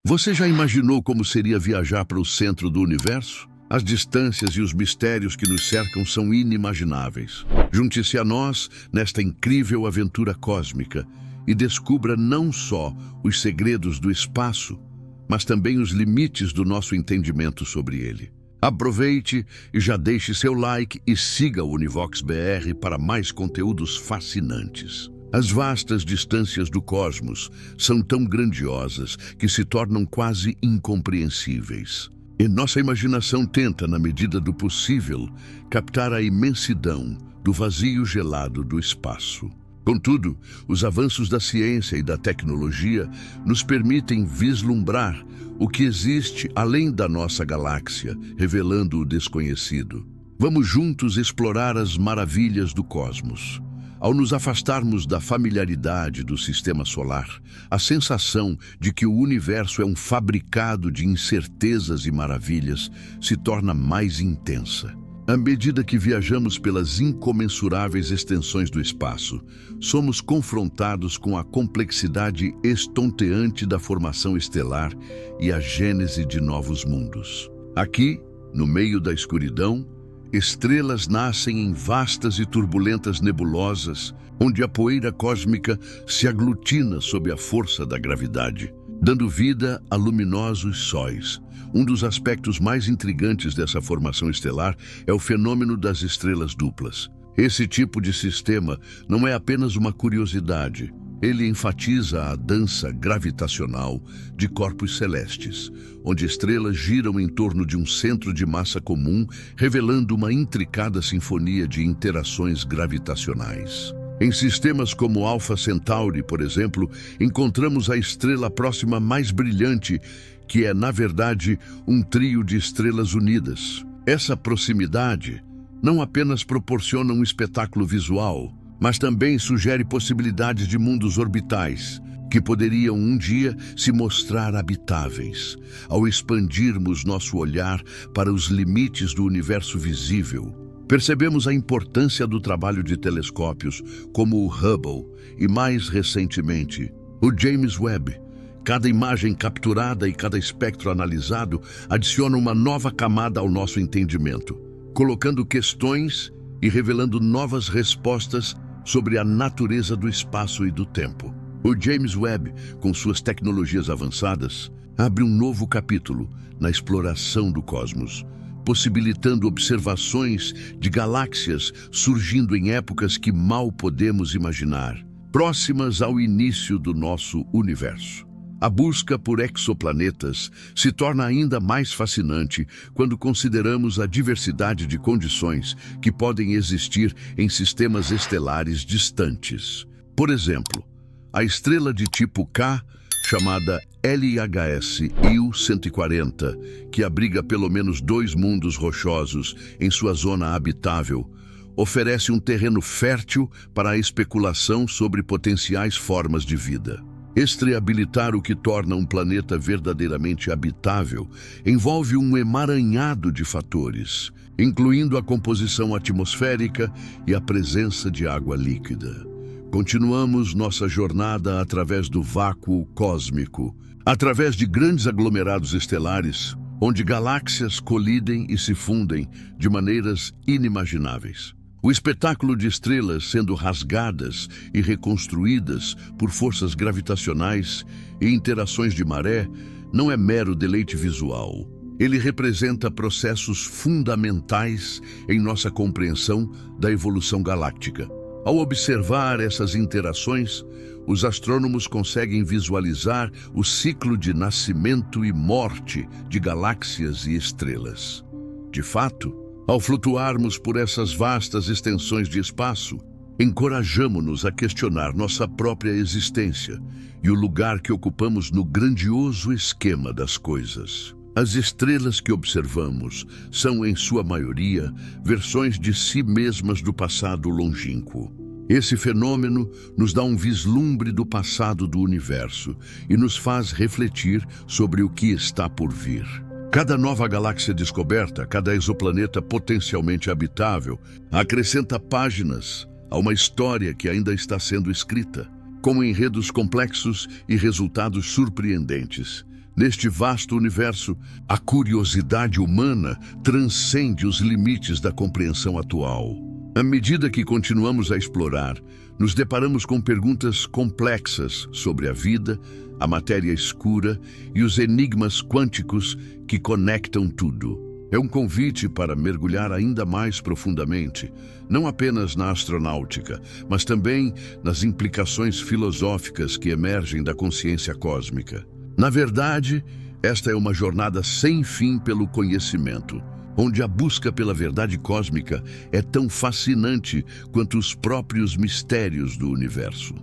Você já imaginou como seria viajar para o centro do universo? As distâncias e os mistérios que nos cercam são inimagináveis. Junte-se a nós nesta incrível aventura cósmica e descubra não só os segredos do espaço, mas também os limites do nosso entendimento sobre ele. Aproveite e já deixe seu like e siga o Univox BR para mais conteúdos fascinantes. As vastas distâncias do cosmos são tão grandiosas que se tornam quase incompreensíveis. E nossa imaginação tenta, na medida do possível, captar a imensidão do vazio gelado do espaço. Contudo, os avanços da ciência e da tecnologia nos permitem vislumbrar o que existe além da nossa galáxia, revelando o desconhecido. Vamos juntos explorar as maravilhas do cosmos. Ao nos afastarmos da familiaridade do sistema solar, a sensação de que o universo é um fabricado de incertezas e maravilhas se torna mais intensa. À medida que viajamos pelas incomensuráveis extensões do espaço, somos confrontados com a complexidade estonteante da formação estelar e a gênese de novos mundos. Aqui, no meio da escuridão, estrelas nascem em vastas e turbulentas nebulosas, onde a poeira cósmica se aglutina sob a força da gravidade, dando vida a luminosos sóis. Um dos aspectos mais intrigantes dessa formação estelar é o fenômeno das estrelas duplas. Esse tipo de sistema não é apenas uma curiosidade. Ele enfatiza a dança gravitacional de corpos celestes, onde estrelas giram em torno de um centro de massa comum, revelando uma intricada sinfonia de interações gravitacionais. Em sistemas como Alpha Centauri, por exemplo, encontramos a estrela próxima mais brilhante, que é, na verdade, um trio de estrelas unidas. Essa proximidade não apenas proporciona um espetáculo visual, mas também sugere possibilidades de mundos orbitais, que poderiam um dia se mostrar habitáveis, ao expandirmos nosso olhar para os limites do universo visível. Percebemos a importância do trabalho de telescópios como o Hubble e, mais recentemente, o James Webb. Cada imagem capturada e cada espectro analisado adiciona uma nova camada ao nosso entendimento, colocando questões e revelando novas respostas sobre a natureza do espaço e do tempo. O James Webb, com suas tecnologias avançadas, abre um novo capítulo na exploração do cosmos, possibilitando observações de galáxias surgindo em épocas que mal podemos imaginar, próximas ao início do nosso universo. A busca por exoplanetas se torna ainda mais fascinante quando consideramos a diversidade de condições que podem existir em sistemas estelares distantes. Por exemplo, a estrela de tipo K, chamada LHS IU-140, que abriga pelo menos 2 mundos rochosos em sua zona habitável, oferece um terreno fértil para a especulação sobre potenciais formas de vida. Estreabilitar o que torna um planeta verdadeiramente habitável envolve um emaranhado de fatores, incluindo a composição atmosférica e a presença de água líquida. Continuamos nossa jornada através do vácuo cósmico, através de grandes aglomerados estelares, onde galáxias colidem e se fundem de maneiras inimagináveis. O espetáculo de estrelas sendo rasgadas e reconstruídas por forças gravitacionais e interações de maré não é mero deleite visual. Ele representa processos fundamentais em nossa compreensão da evolução galáctica. Ao observar essas interações, os astrônomos conseguem visualizar o ciclo de nascimento e morte de galáxias e estrelas. De fato, ao flutuarmos por essas vastas extensões de espaço, encorajamo-nos a questionar nossa própria existência e o lugar que ocupamos no grandioso esquema das coisas. As estrelas que observamos são, em sua maioria, versões de si mesmas do passado longínquo. Esse fenômeno nos dá um vislumbre do passado do universo e nos faz refletir sobre o que está por vir. Cada nova galáxia descoberta, cada exoplaneta potencialmente habitável, acrescenta páginas a uma história que ainda está sendo escrita, com enredos complexos e resultados surpreendentes. Neste vasto universo, a curiosidade humana transcende os limites da compreensão atual. À medida que continuamos a explorar, nos deparamos com perguntas complexas sobre a vida, a matéria escura e os enigmas quânticos que conectam tudo. É um convite para mergulhar ainda mais profundamente, não apenas na astronáutica, mas também nas implicações filosóficas que emergem da consciência cósmica. Na verdade, esta é uma jornada sem fim pelo conhecimento, onde a busca pela verdade cósmica é tão fascinante quanto os próprios mistérios do universo.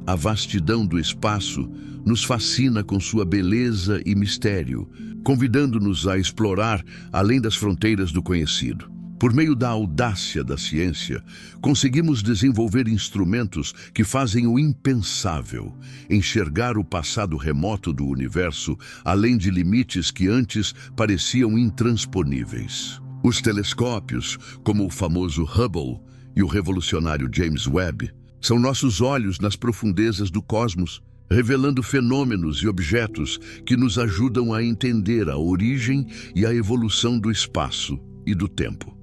A vastidão do espaço nos fascina com sua beleza e mistério, convidando-nos a explorar além das fronteiras do conhecido. Por meio da audácia da ciência, conseguimos desenvolver instrumentos que fazem o impensável, enxergar o passado remoto do universo, além de limites que antes pareciam intransponíveis. Os telescópios, como o famoso Hubble e o revolucionário James Webb, são nossos olhos nas profundezas do cosmos, revelando fenômenos e objetos que nos ajudam a entender a origem e a evolução do espaço e do tempo.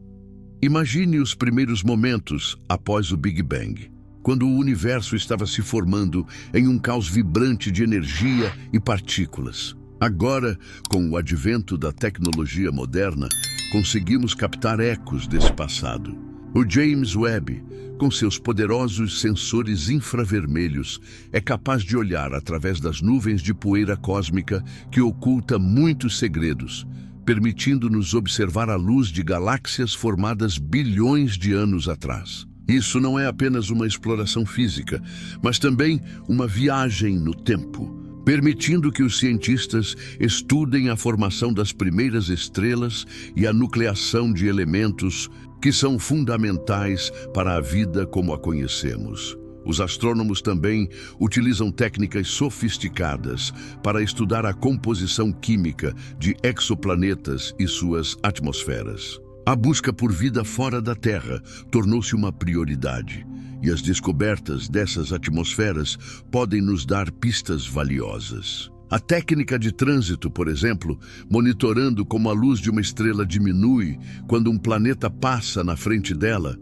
Imagine os primeiros momentos após o Big Bang, quando o universo estava se formando em um caos vibrante de energia e partículas. Agora, com o advento da tecnologia moderna, conseguimos captar ecos desse passado. O James Webb, com seus poderosos sensores infravermelhos, é capaz de olhar através das nuvens de poeira cósmica que oculta muitos segredos, permitindo-nos observar a luz de galáxias formadas bilhões de anos atrás. Isso não é apenas uma exploração física, mas também uma viagem no tempo, permitindo que os cientistas estudem a formação das primeiras estrelas e a nucleação de elementos que são fundamentais para a vida como a conhecemos. Os astrônomos também utilizam técnicas sofisticadas para estudar a composição química de exoplanetas e suas atmosferas. A busca por vida fora da Terra tornou-se uma prioridade, e as descobertas dessas atmosferas podem nos dar pistas valiosas. A técnica de trânsito, por exemplo, monitorando como a luz de uma estrela diminui quando um planeta passa na frente dela,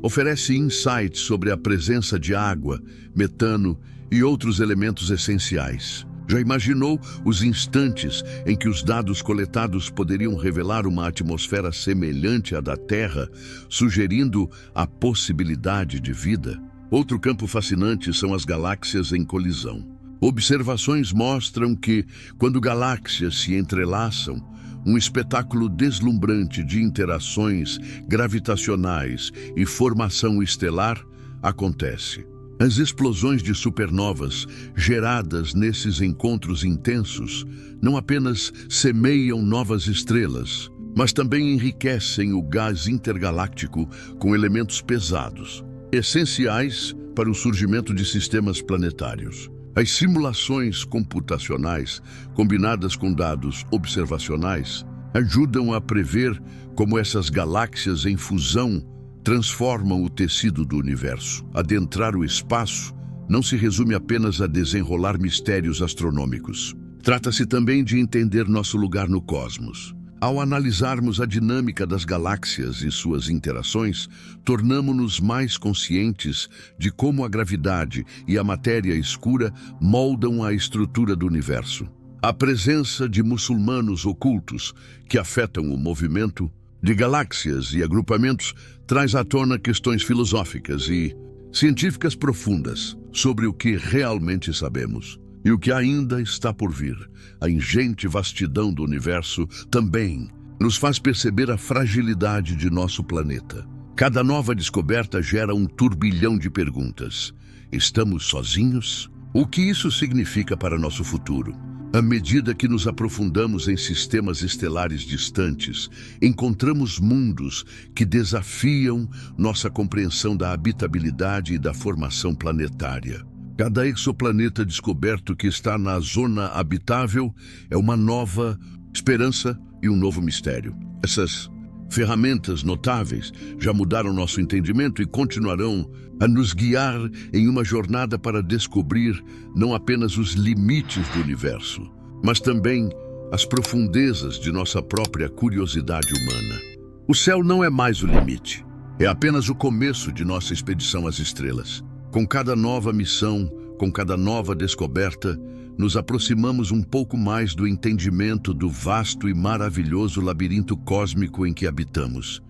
oferece insights sobre a presença de água, metano e outros elementos essenciais. Já imaginou os instantes em que os dados coletados poderiam revelar uma atmosfera semelhante à da Terra, sugerindo a possibilidade de vida? Outro campo fascinante são as galáxias em colisão. Observações mostram que, quando galáxias se entrelaçam, um espetáculo deslumbrante de interações gravitacionais e formação estelar acontece. As explosões de supernovas geradas nesses encontros intensos não apenas semeiam novas estrelas, mas também enriquecem o gás intergaláctico com elementos pesados, essenciais para o surgimento de sistemas planetários. As simulações computacionais, combinadas com dados observacionais, ajudam a prever como essas galáxias em fusão transformam o tecido do universo. Adentrar o espaço não se resume apenas a desenrolar mistérios astronômicos. Trata-se também de entender nosso lugar no cosmos. Ao analisarmos a dinâmica das galáxias e suas interações, tornamo-nos mais conscientes de como a gravidade e a matéria escura moldam a estrutura do universo. A presença de muçulmanos ocultos que afetam o movimento de galáxias e agrupamentos traz à tona questões filosóficas e científicas profundas sobre o que realmente sabemos. E o que ainda está por vir, a ingente vastidão do universo, também nos faz perceber a fragilidade de nosso planeta. Cada nova descoberta gera um turbilhão de perguntas. Estamos sozinhos? O que isso significa para nosso futuro? À medida que nos aprofundamos em sistemas estelares distantes, encontramos mundos que desafiam nossa compreensão da habitabilidade e da formação planetária. Cada exoplaneta descoberto que está na zona habitável é uma nova esperança e um novo mistério. Essas ferramentas notáveis já mudaram nosso entendimento e continuarão a nos guiar em uma jornada para descobrir não apenas os limites do universo, mas também as profundezas de nossa própria curiosidade humana. O céu não é mais o limite, é apenas o começo de nossa expedição às estrelas. Com cada nova missão, com cada nova descoberta, nos aproximamos um pouco mais do entendimento do vasto e maravilhoso labirinto cósmico em que habitamos.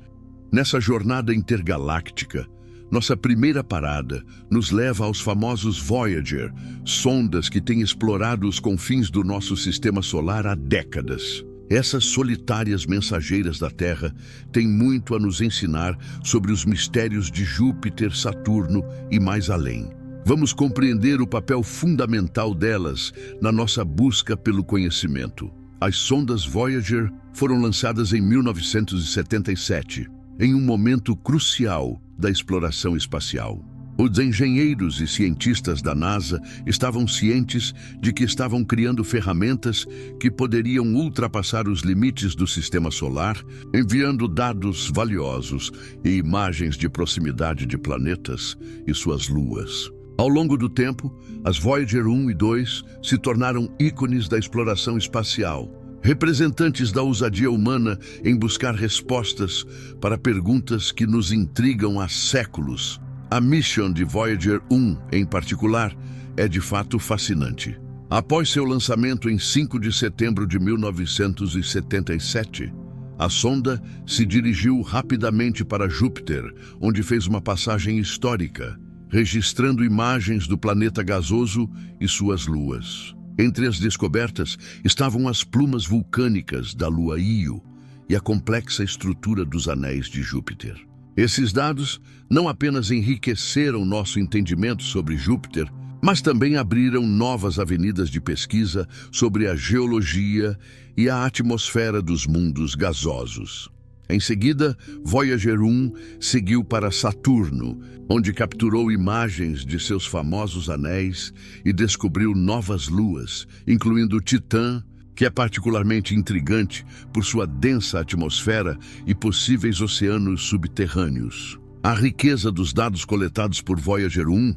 Nessa jornada intergaláctica, nossa primeira parada nos leva aos famosos Voyager, sondas que têm explorado os confins do nosso sistema solar há décadas. Essas solitárias mensageiras da Terra têm muito a nos ensinar sobre os mistérios de Júpiter, Saturno e mais além. Vamos compreender o papel fundamental delas na nossa busca pelo conhecimento. As sondas Voyager foram lançadas em 1977, em um momento crucial da exploração espacial. Os engenheiros e cientistas da NASA estavam cientes de que estavam criando ferramentas que poderiam ultrapassar os limites do sistema solar, enviando dados valiosos e imagens de proximidade de planetas e suas luas. Ao longo do tempo, as Voyager 1 e 2 se tornaram ícones da exploração espacial, representantes da ousadia humana em buscar respostas para perguntas que nos intrigam há séculos. A missão de Voyager 1, em particular, é de fato fascinante. Após seu lançamento em 5 de setembro de 1977, a sonda se dirigiu rapidamente para Júpiter, onde fez uma passagem histórica, registrando imagens do planeta gasoso e suas luas. Entre as descobertas estavam as plumas vulcânicas da lua Io e a complexa estrutura dos anéis de Júpiter. Esses dados não apenas enriqueceram nosso entendimento sobre Júpiter, mas também abriram novas avenidas de pesquisa sobre a geologia e a atmosfera dos mundos gasosos. Em seguida, Voyager 1 seguiu para Saturno, onde capturou imagens de seus famosos anéis e descobriu novas luas, incluindo Titã, que é particularmente intrigante por sua densa atmosfera e possíveis oceanos subterrâneos. A riqueza dos dados coletados por Voyager 1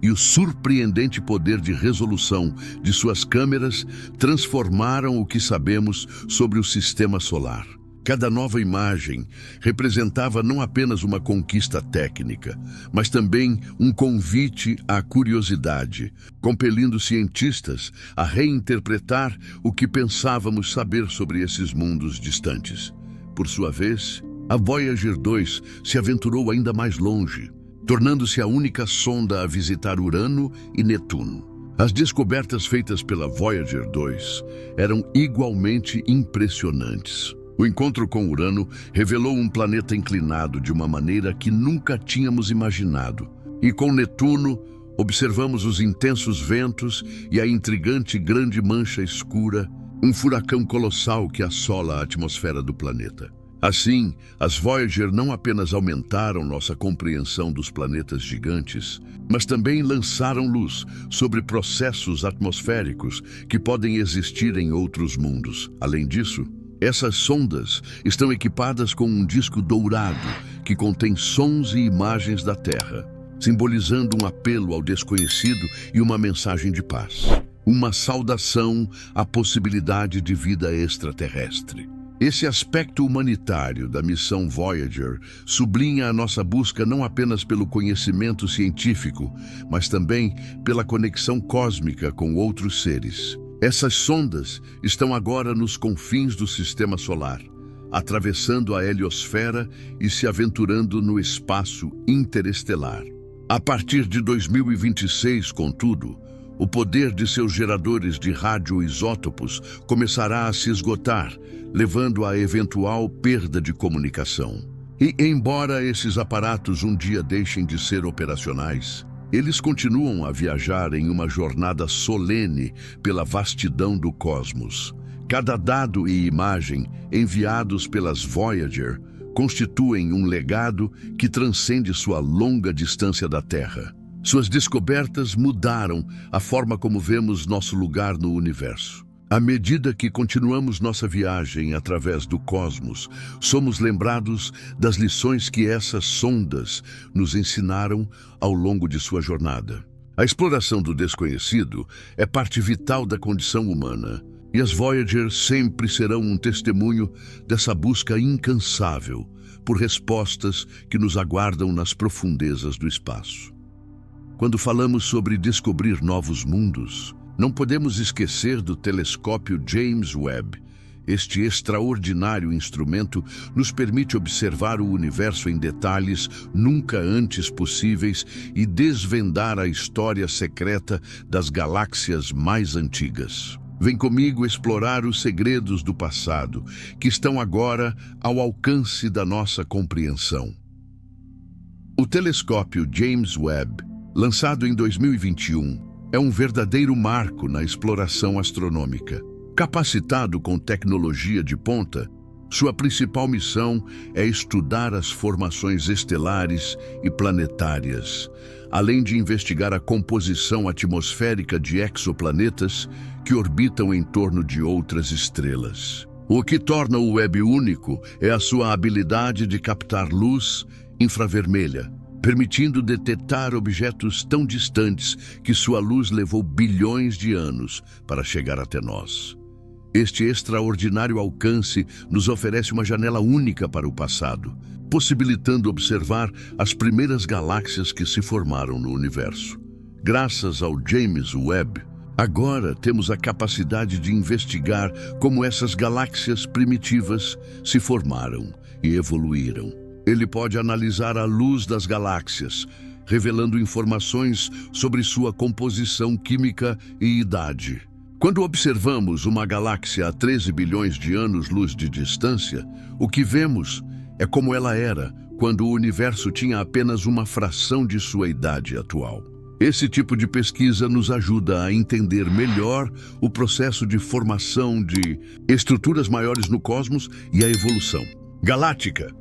e o surpreendente poder de resolução de suas câmeras transformaram o que sabemos sobre o sistema solar. Cada nova imagem representava não apenas uma conquista técnica, mas também um convite à curiosidade, compelindo cientistas a reinterpretar o que pensávamos saber sobre esses mundos distantes. Por sua vez, a Voyager 2 se aventurou ainda mais longe, tornando-se a única sonda a visitar Urano e Netuno. As descobertas feitas pela Voyager 2 eram igualmente impressionantes. O encontro com Urano revelou um planeta inclinado de uma maneira que nunca tínhamos imaginado. E com Netuno, observamos os intensos ventos e a intrigante grande mancha escura, um furacão colossal que assola a atmosfera do planeta. Assim, as Voyager não apenas aumentaram nossa compreensão dos planetas gigantes, mas também lançaram luz sobre processos atmosféricos que podem existir em outros mundos. Além disso, essas sondas estão equipadas com um disco dourado que contém sons e imagens da Terra, simbolizando um apelo ao desconhecido e uma mensagem de paz. Uma saudação à possibilidade de vida extraterrestre. Esse aspecto humanitário da missão Voyager sublinha a nossa busca não apenas pelo conhecimento científico, mas também pela conexão cósmica com outros seres. Essas sondas estão agora nos confins do sistema solar, atravessando a heliosfera e se aventurando no espaço interestelar. A partir de 2026, contudo, o poder de seus geradores de radioisótopos começará a se esgotar, levando à eventual perda de comunicação. E, embora esses aparatos um dia deixem de ser operacionais, eles continuam a viajar em uma jornada solene pela vastidão do cosmos. Cada dado e imagem enviados pelas Voyager constituem um legado que transcende sua longa distância da Terra. Suas descobertas mudaram a forma como vemos nosso lugar no universo. À medida que continuamos nossa viagem através do cosmos, somos lembrados das lições que essas sondas nos ensinaram ao longo de sua jornada. A exploração do desconhecido é parte vital da condição humana, E as Voyager sempre serão um testemunho dessa busca incansável por respostas que nos aguardam nas profundezas do espaço. Quando falamos sobre descobrir novos mundos, não podemos esquecer do telescópio James Webb. Este extraordinário instrumento nos permite observar o universo em detalhes nunca antes possíveis e desvendar a história secreta das galáxias mais antigas. Vem comigo explorar os segredos do passado, que estão agora ao alcance da nossa compreensão. O telescópio James Webb, lançado em 2021, é um verdadeiro marco na exploração astronômica. Capacitado com tecnologia de ponta, sua principal missão é estudar as formações estelares e planetárias, além de investigar a composição atmosférica de exoplanetas que orbitam em torno de outras estrelas. O que torna o Webb único é a sua habilidade de captar luz infravermelha, permitindo detectar objetos tão distantes que sua luz levou bilhões de anos para chegar até nós. Este extraordinário alcance nos oferece uma janela única para o passado, possibilitando observar as primeiras galáxias que se formaram no universo. Graças ao James Webb, agora temos a capacidade de investigar como essas galáxias primitivas se formaram e evoluíram. Ele pode analisar a luz das galáxias, revelando informações sobre sua composição química e idade. Quando observamos uma galáxia a 13 bilhões de anos-luz de distância, o que vemos é como ela era quando o universo tinha apenas uma fração de sua idade atual. Esse tipo de pesquisa nos ajuda a entender melhor o processo de formação de estruturas maiores no cosmos e a evolução galáctica.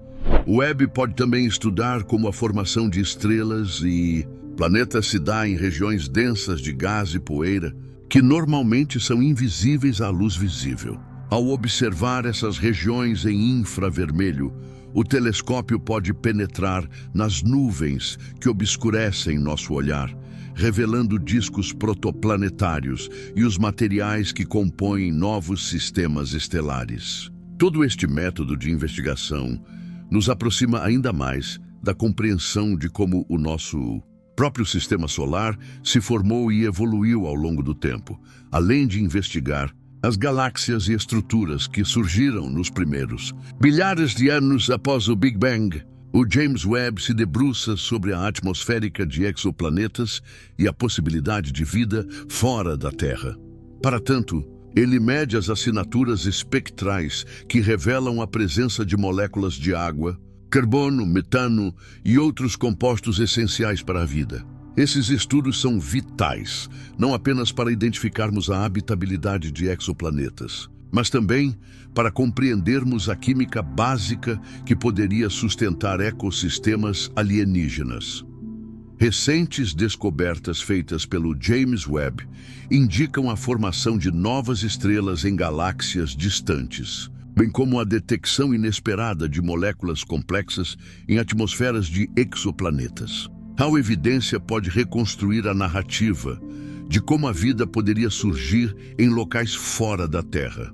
O Webb pode também estudar como a formação de estrelas e planetas se dá em regiões densas de gás e poeira, que normalmente são invisíveis à luz visível. Ao observar essas regiões em infravermelho, o telescópio pode penetrar nas nuvens que obscurecem nosso olhar, revelando discos protoplanetários e os materiais que compõem novos sistemas estelares. Todo este método de investigação nos aproxima ainda mais da compreensão de como o nosso próprio sistema solar se formou e evoluiu ao longo do tempo, além de investigar as galáxias e estruturas que surgiram nos primeiros bilhares de anos após o Big Bang. O James Webb se debruça sobre a atmosférica de exoplanetas e a possibilidade de vida fora da Terra. Para tanto, ele mede as assinaturas espectrais que revelam a presença de moléculas de água, carbono, metano e outros compostos essenciais para a vida. Esses estudos são vitais, não apenas para identificarmos a habitabilidade de exoplanetas, mas também para compreendermos a química básica que poderia sustentar ecossistemas alienígenas. Recentes descobertas feitas pelo James Webb indicam a formação de novas estrelas em galáxias distantes, bem como a detecção inesperada de moléculas complexas em atmosferas de exoplanetas. Tal evidência pode reconstruir a narrativa de como a vida poderia surgir em locais fora da Terra.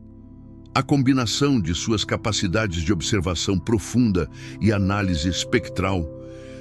A combinação de suas capacidades de observação profunda e análise espectral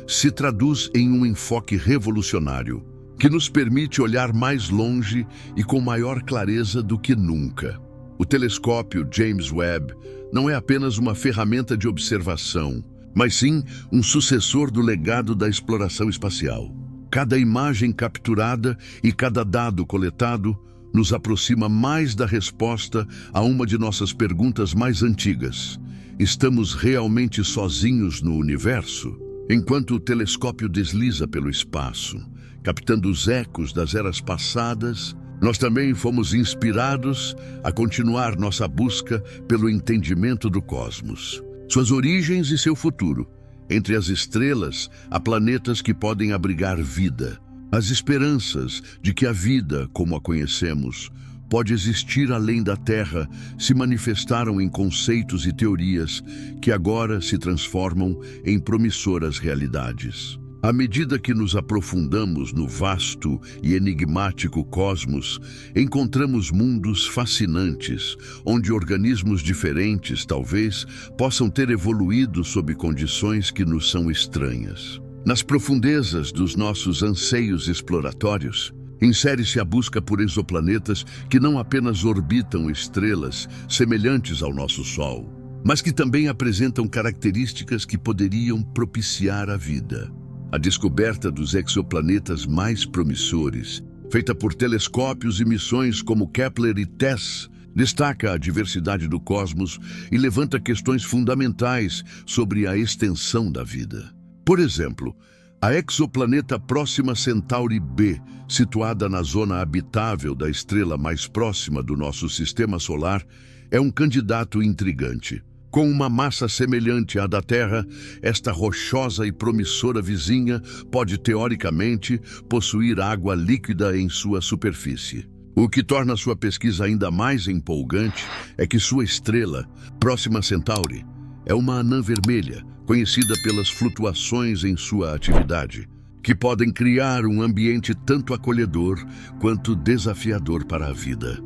se traduz em um enfoque revolucionário, que nos permite olhar mais longe e com maior clareza do que nunca. O telescópio James Webb não é apenas uma ferramenta de observação, mas sim um sucessor do legado da exploração espacial. Cada imagem capturada e cada dado coletado nos aproxima mais da resposta a uma de nossas perguntas mais antigas. Estamos realmente sozinhos no universo? Enquanto o telescópio desliza pelo espaço, captando os ecos das eras passadas, nós também fomos inspirados a continuar nossa busca pelo entendimento do cosmos, suas origens e seu futuro. Entre as estrelas, há planetas que podem abrigar vida. As esperanças de que a vida, como a conhecemos, pode existir além da Terra se manifestaram em conceitos e teorias que agora se transformam em promissoras realidades. À medida que nos aprofundamos no vasto e enigmático cosmos, encontramos mundos fascinantes, onde organismos diferentes, talvez, possam ter evoluído sob condições que nos são estranhas. Nas profundezas dos nossos anseios exploratórios, insere-se a busca por exoplanetas que não apenas orbitam estrelas semelhantes ao nosso Sol, mas que também apresentam características que poderiam propiciar a vida. A descoberta dos exoplanetas mais promissores, feita por telescópios e missões como Kepler e TESS, destaca a diversidade do cosmos e levanta questões fundamentais sobre a extensão da vida. Por exemplo, a exoplaneta Próxima Centauri b, situada na zona habitável da estrela mais próxima do nosso sistema solar, é um candidato intrigante. Com uma massa semelhante à da Terra, esta rochosa e promissora vizinha pode, teoricamente, possuir água líquida em sua superfície. O que torna sua pesquisa ainda mais empolgante é que sua estrela, Próxima Centauri, é uma anã vermelha, conhecida pelas flutuações em sua atividade, que podem criar um ambiente tanto acolhedor quanto desafiador para a vida.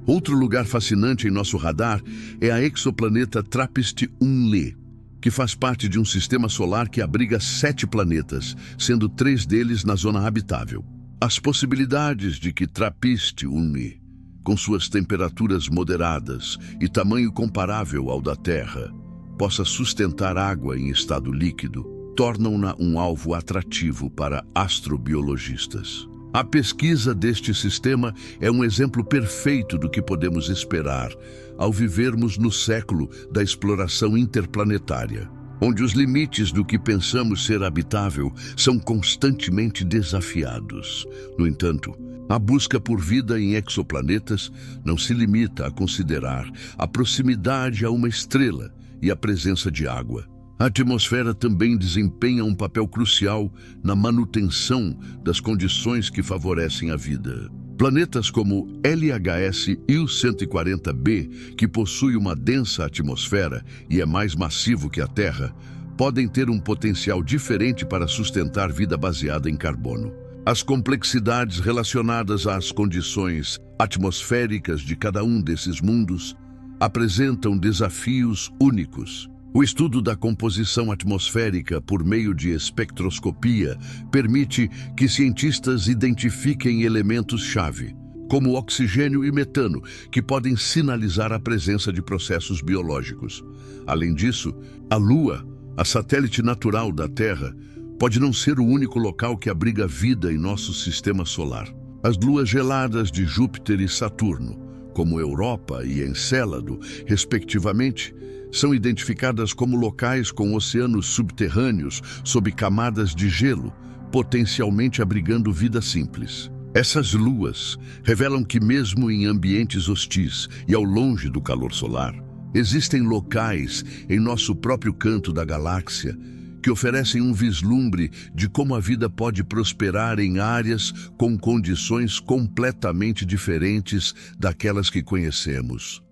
Outro lugar fascinante em nosso radar é a exoplaneta TRAPPIST-1b, que faz parte de um sistema solar que abriga 7 planetas, sendo 3 deles na zona habitável. As possibilidades de que TRAPPIST-1b, com suas temperaturas moderadas e tamanho comparável ao da Terra, possa sustentar água em estado líquido, tornam-na um alvo atrativo para astrobiologistas. A pesquisa deste sistema é um exemplo perfeito do que podemos esperar ao vivermos no século da exploração interplanetária, onde os limites do que pensamos ser habitável são constantemente desafiados. No entanto, a busca por vida em exoplanetas não se limita a considerar a proximidade a uma estrela e a presença de água. A atmosfera também desempenha um papel crucial na manutenção das condições que favorecem a vida. Planetas como LHS U-140b, que possui uma densa atmosfera e é mais massivo que a Terra, podem ter um potencial diferente para sustentar vida baseada em carbono. As complexidades relacionadas às condições atmosféricas de cada um desses mundos apresentam desafios únicos. O estudo da composição atmosférica por meio de espectroscopia permite que cientistas identifiquem elementos-chave, como oxigênio e metano, que podem sinalizar a presença de processos biológicos. Além disso, a Lua, a satélite natural da Terra, pode não ser o único local que abriga vida em nosso sistema solar. As luas geladas de Júpiter e Saturno, como Europa e Encélado, respectivamente, são identificadas como locais com oceanos subterrâneos sob camadas de gelo, potencialmente abrigando vida simples. Essas luas revelam que mesmo em ambientes hostis e ao longe do calor solar, existem locais em nosso próprio canto da galáxia que oferecem um vislumbre de como a vida pode prosperar em áreas com condições completamente diferentes daquelas que conhecemos.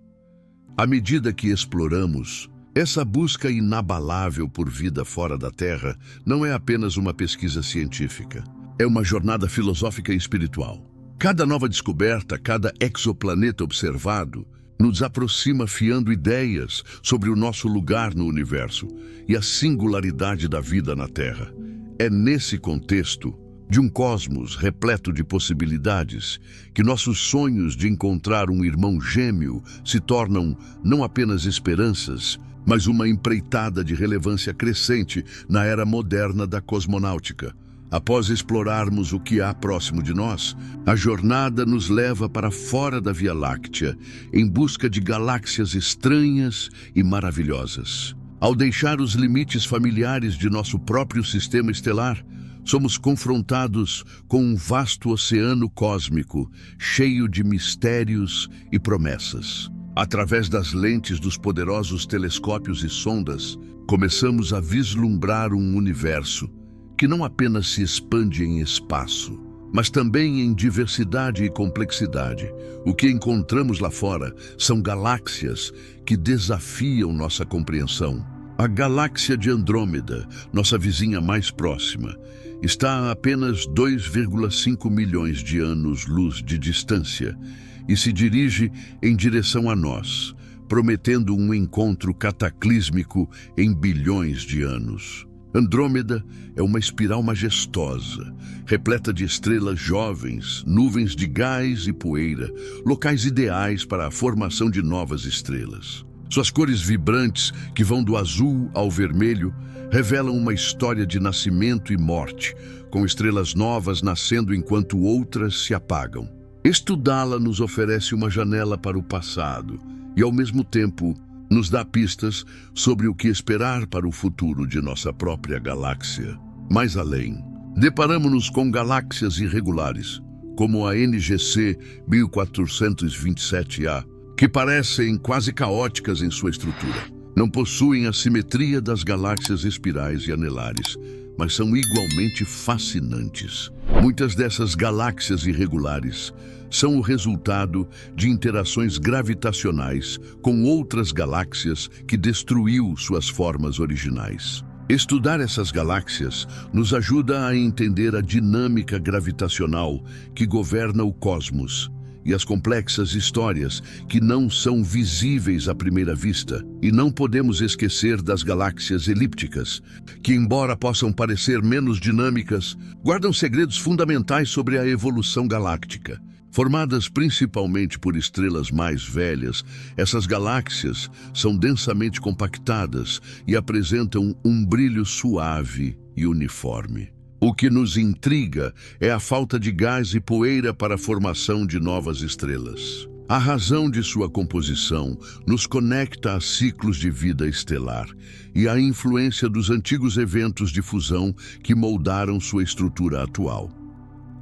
À medida que exploramos, essa busca inabalável por vida fora da Terra não é apenas uma pesquisa científica, é uma jornada filosófica e espiritual. Cada nova descoberta, cada exoplaneta observado, nos aproxima afiando ideias sobre o nosso lugar no universo e a singularidade da vida na Terra. É nesse contexto de um cosmos repleto de possibilidades que nossos sonhos de encontrar um irmão gêmeo se tornam não apenas esperanças, mas uma empreitada de relevância crescente na era moderna da cosmonáutica. Após explorarmos o que há próximo de nós, a jornada nos leva para fora da Via Láctea, em busca de galáxias estranhas e maravilhosas. Ao deixar os limites familiares de nosso próprio sistema estelar, somos confrontados com um vasto oceano cósmico, cheio de mistérios e promessas. Através das lentes dos poderosos telescópios e sondas, começamos a vislumbrar um universo que não apenas se expande em espaço, mas também em diversidade e complexidade. O que encontramos lá fora são galáxias que desafiam nossa compreensão, A galáxia de Andrômeda, nossa vizinha mais próxima, está a apenas 2,5 milhões de anos-luz de distância e se dirige em direção a nós, prometendo um encontro cataclísmico em bilhões de anos. Andrômeda é uma espiral majestosa, repleta de estrelas jovens, nuvens de gás e poeira, locais ideais para a formação de novas estrelas. Suas cores vibrantes, que vão do azul ao vermelho, revelam uma história de nascimento e morte, com estrelas novas nascendo enquanto outras se apagam. Estudá-la nos oferece uma janela para o passado e, ao mesmo tempo, nos dá pistas sobre o que esperar para o futuro de nossa própria galáxia. Mais além, deparamos-nos com galáxias irregulares, como a NGC 1427A, que parecem quase caóticas em sua estrutura. Não possuem a simetria das galáxias espirais e anelares, mas são igualmente fascinantes. Muitas dessas galáxias irregulares são o resultado de interações gravitacionais com outras galáxias que destruiu suas formas originais. Estudar essas galáxias nos ajuda a entender a dinâmica gravitacional que governa o cosmos e as complexas histórias que não são visíveis à primeira vista. E não podemos esquecer das galáxias elípticas, que, embora possam parecer menos dinâmicas, guardam segredos fundamentais sobre a evolução galáctica. Formadas principalmente por estrelas mais velhas, essas galáxias são densamente compactadas e apresentam um brilho suave e uniforme. O que nos intriga é a falta de gás e poeira para a formação de novas estrelas. A razão de sua composição nos conecta a ciclos de vida estelar e à influência dos antigos eventos de fusão que moldaram sua estrutura atual.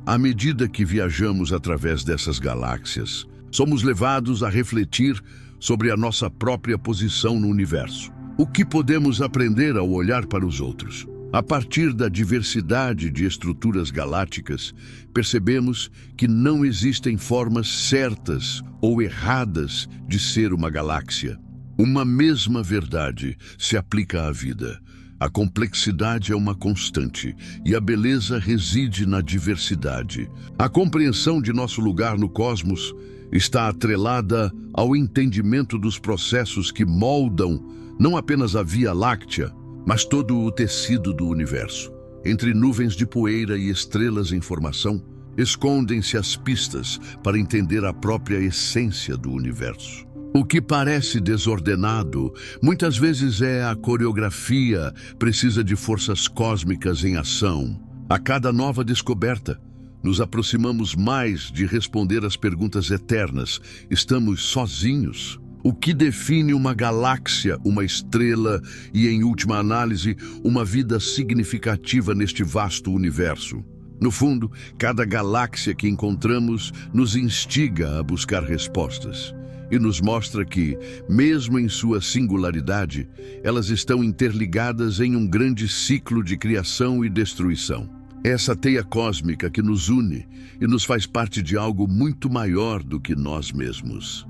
À medida que viajamos através dessas galáxias, somos levados a refletir sobre a nossa própria posição no universo. O que podemos aprender ao olhar para os outros? A partir da diversidade de estruturas galácticas, percebemos que não existem formas certas ou erradas de ser uma galáxia. Uma mesma verdade se aplica à vida. A complexidade é uma constante e a beleza reside na diversidade. A compreensão de nosso lugar no cosmos está atrelada ao entendimento dos processos que moldam não apenas a Via Láctea, mas todo o tecido do universo. Entre nuvens de poeira e estrelas em formação, escondem-se as pistas para entender a própria essência do universo. O que parece desordenado, muitas vezes é a coreografia precisa de forças cósmicas em ação. A cada nova descoberta, nos aproximamos mais de responder às perguntas eternas. Estamos sozinhos? O que define uma galáxia, uma estrela e, em última análise, uma vida significativa neste vasto universo? No fundo, cada galáxia que encontramos nos instiga a buscar respostas e nos mostra que, mesmo em sua singularidade, elas estão interligadas em um grande ciclo de criação e destruição. É essa teia cósmica que nos une e nos faz parte de algo muito maior do que nós mesmos.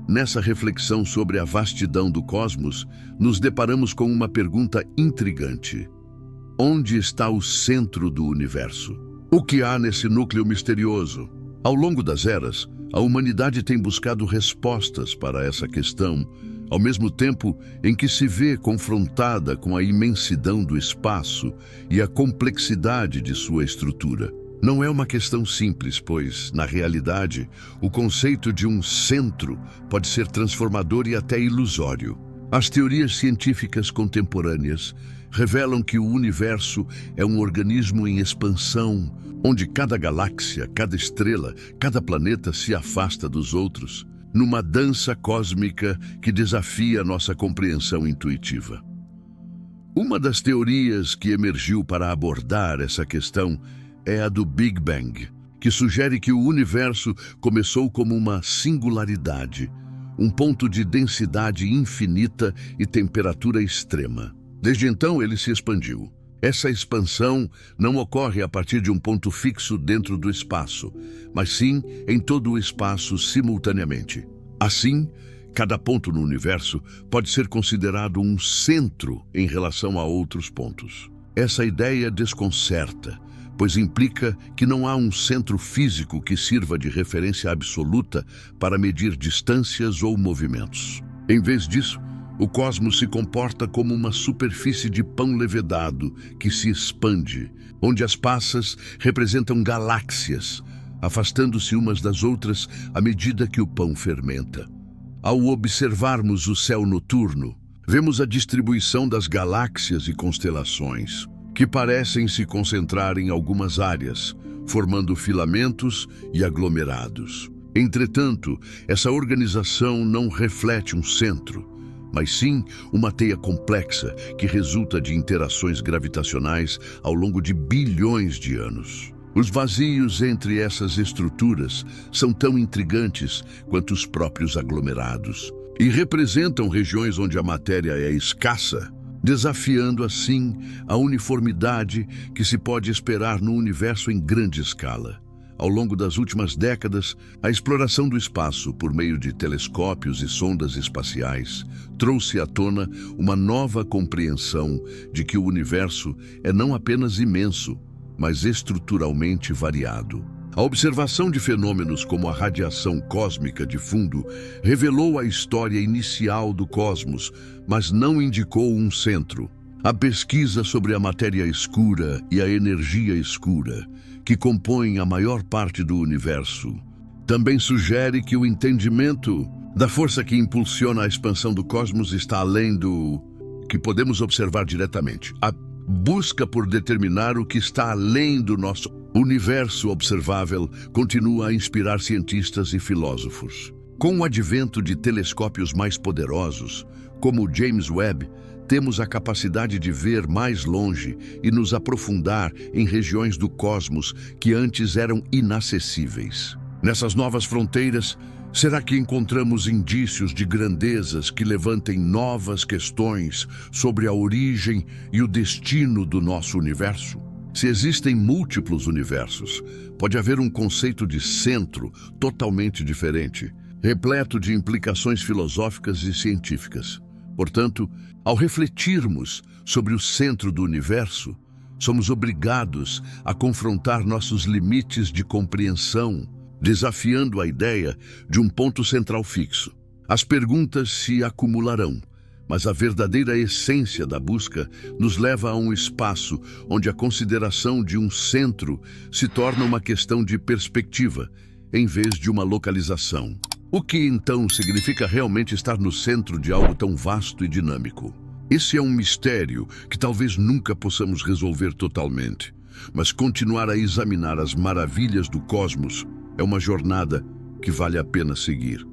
Nessa reflexão sobre a vastidão do cosmos, nos deparamos com uma pergunta intrigante. Onde está o centro do universo? O que há nesse núcleo misterioso? Ao longo das eras, a humanidade tem buscado respostas para essa questão, ao mesmo tempo em que se vê confrontada com a imensidão do espaço e a complexidade de sua estrutura. Não é uma questão simples, pois, na realidade, o conceito de um centro pode ser transformador e até ilusório. As teorias científicas contemporâneas revelam que o universo é um organismo em expansão, onde cada galáxia, cada estrela, cada planeta se afasta dos outros, numa dança cósmica que desafia nossa compreensão intuitiva. Uma das teorias que emergiu para abordar essa questão é a do Big Bang, que sugere que o universo começou como uma singularidade, um ponto de densidade infinita e temperatura extrema. Desde então ele se expandiu. Essa expansão não ocorre a partir de um ponto fixo dentro do espaço, mas sim em todo o espaço simultaneamente. Assim, Cada ponto no universo pode ser considerado um centro em relação a outros pontos. Essa ideia desconcerta, pois implica que não há um centro físico que sirva de referência absoluta para medir distâncias ou movimentos. Em vez disso, o cosmos se comporta como uma superfície de pão levedado que se expande, onde as passas representam galáxias, afastando-se umas das outras à medida que o pão fermenta. Ao observarmos o céu noturno, vemos a distribuição das galáxias e constelações, que parecem se concentrar em algumas áreas, formando filamentos e aglomerados. Entretanto, essa organização não reflete um centro, mas sim uma teia complexa que resulta de interações gravitacionais ao longo de bilhões de anos. Os vazios entre essas estruturas são tão intrigantes quanto os próprios aglomerados e representam regiões onde a matéria é escassa, desafiando assim a uniformidade que se pode esperar no universo em grande escala. Ao longo das últimas décadas, a exploração do espaço por meio de telescópios e sondas espaciais trouxe à tona uma nova compreensão de que o universo é não apenas imenso, mas estruturalmente variado. A observação de fenômenos como a radiação cósmica de fundo revelou a história inicial do cosmos, mas não indicou um centro. A pesquisa sobre a matéria escura e a energia escura, que compõem a maior parte do universo, também sugere que o entendimento da força que impulsiona a expansão do cosmos está além do que podemos observar diretamente. A busca por determinar o que está além do nosso universo observável continua a inspirar cientistas e filósofos. Com o advento de telescópios mais poderosos, como o James Webb, temos a capacidade de ver mais longe e nos aprofundar em regiões do cosmos que antes eram inacessíveis. Nessas novas fronteiras, será que encontramos indícios de grandezas que levantem novas questões sobre a origem e o destino do nosso universo? Se existem múltiplos universos, pode haver um conceito de centro totalmente diferente, repleto de implicações filosóficas e científicas. Portanto, ao refletirmos sobre o centro do universo, somos obrigados a confrontar nossos limites de compreensão, desafiando a ideia de um ponto central fixo. As perguntas se acumularão, mas a verdadeira essência da busca nos leva a um espaço onde a consideração de um centro se torna uma questão de perspectiva, em vez de uma localização. O que então significa realmente estar no centro de algo tão vasto e dinâmico? Esse é um mistério que talvez nunca possamos resolver totalmente, mas continuar a examinar as maravilhas do cosmos é uma jornada que vale a pena seguir.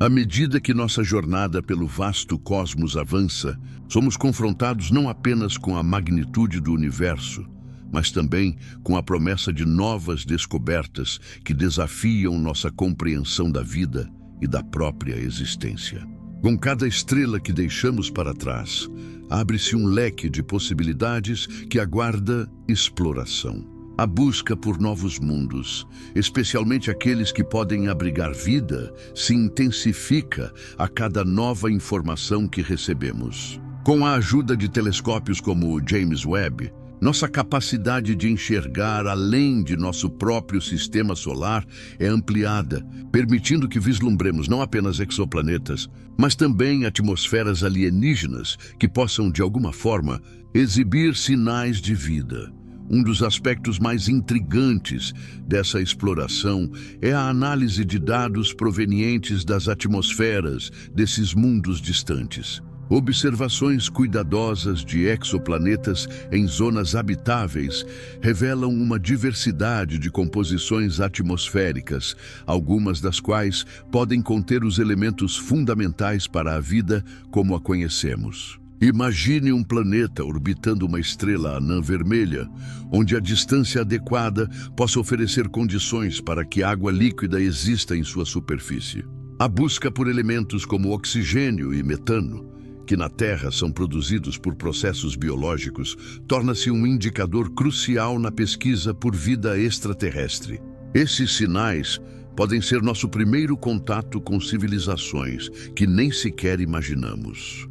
À medida que nossa jornada pelo vasto cosmos avança, somos confrontados não apenas com a magnitude do universo, mas também com a promessa de novas descobertas que desafiam nossa compreensão da vida e da própria existência. Com cada estrela que deixamos para trás, abre-se um leque de possibilidades que aguarda exploração. A busca por novos mundos, especialmente aqueles que podem abrigar vida, se intensifica a cada nova informação que recebemos. Com a ajuda de telescópios como o James Webb, nossa capacidade de enxergar além de nosso próprio sistema solar é ampliada, permitindo que vislumbremos não apenas exoplanetas, mas também atmosferas alienígenas que possam, de alguma forma, exibir sinais de vida. Um dos aspectos mais intrigantes dessa exploração é a análise de dados provenientes das atmosferas desses mundos distantes. Observações cuidadosas de exoplanetas em zonas habitáveis revelam uma diversidade de composições atmosféricas, algumas das quais podem conter os elementos fundamentais para a vida como a conhecemos. Imagine um planeta orbitando uma estrela anã vermelha, onde a distância adequada possa oferecer condições para que água líquida exista em sua superfície. A busca por elementos como oxigênio e metano, que na Terra são produzidos por processos biológicos, torna-se um indicador crucial na pesquisa por vida extraterrestre. Esses sinais podem ser nosso primeiro contato com civilizações que nem sequer imaginamos.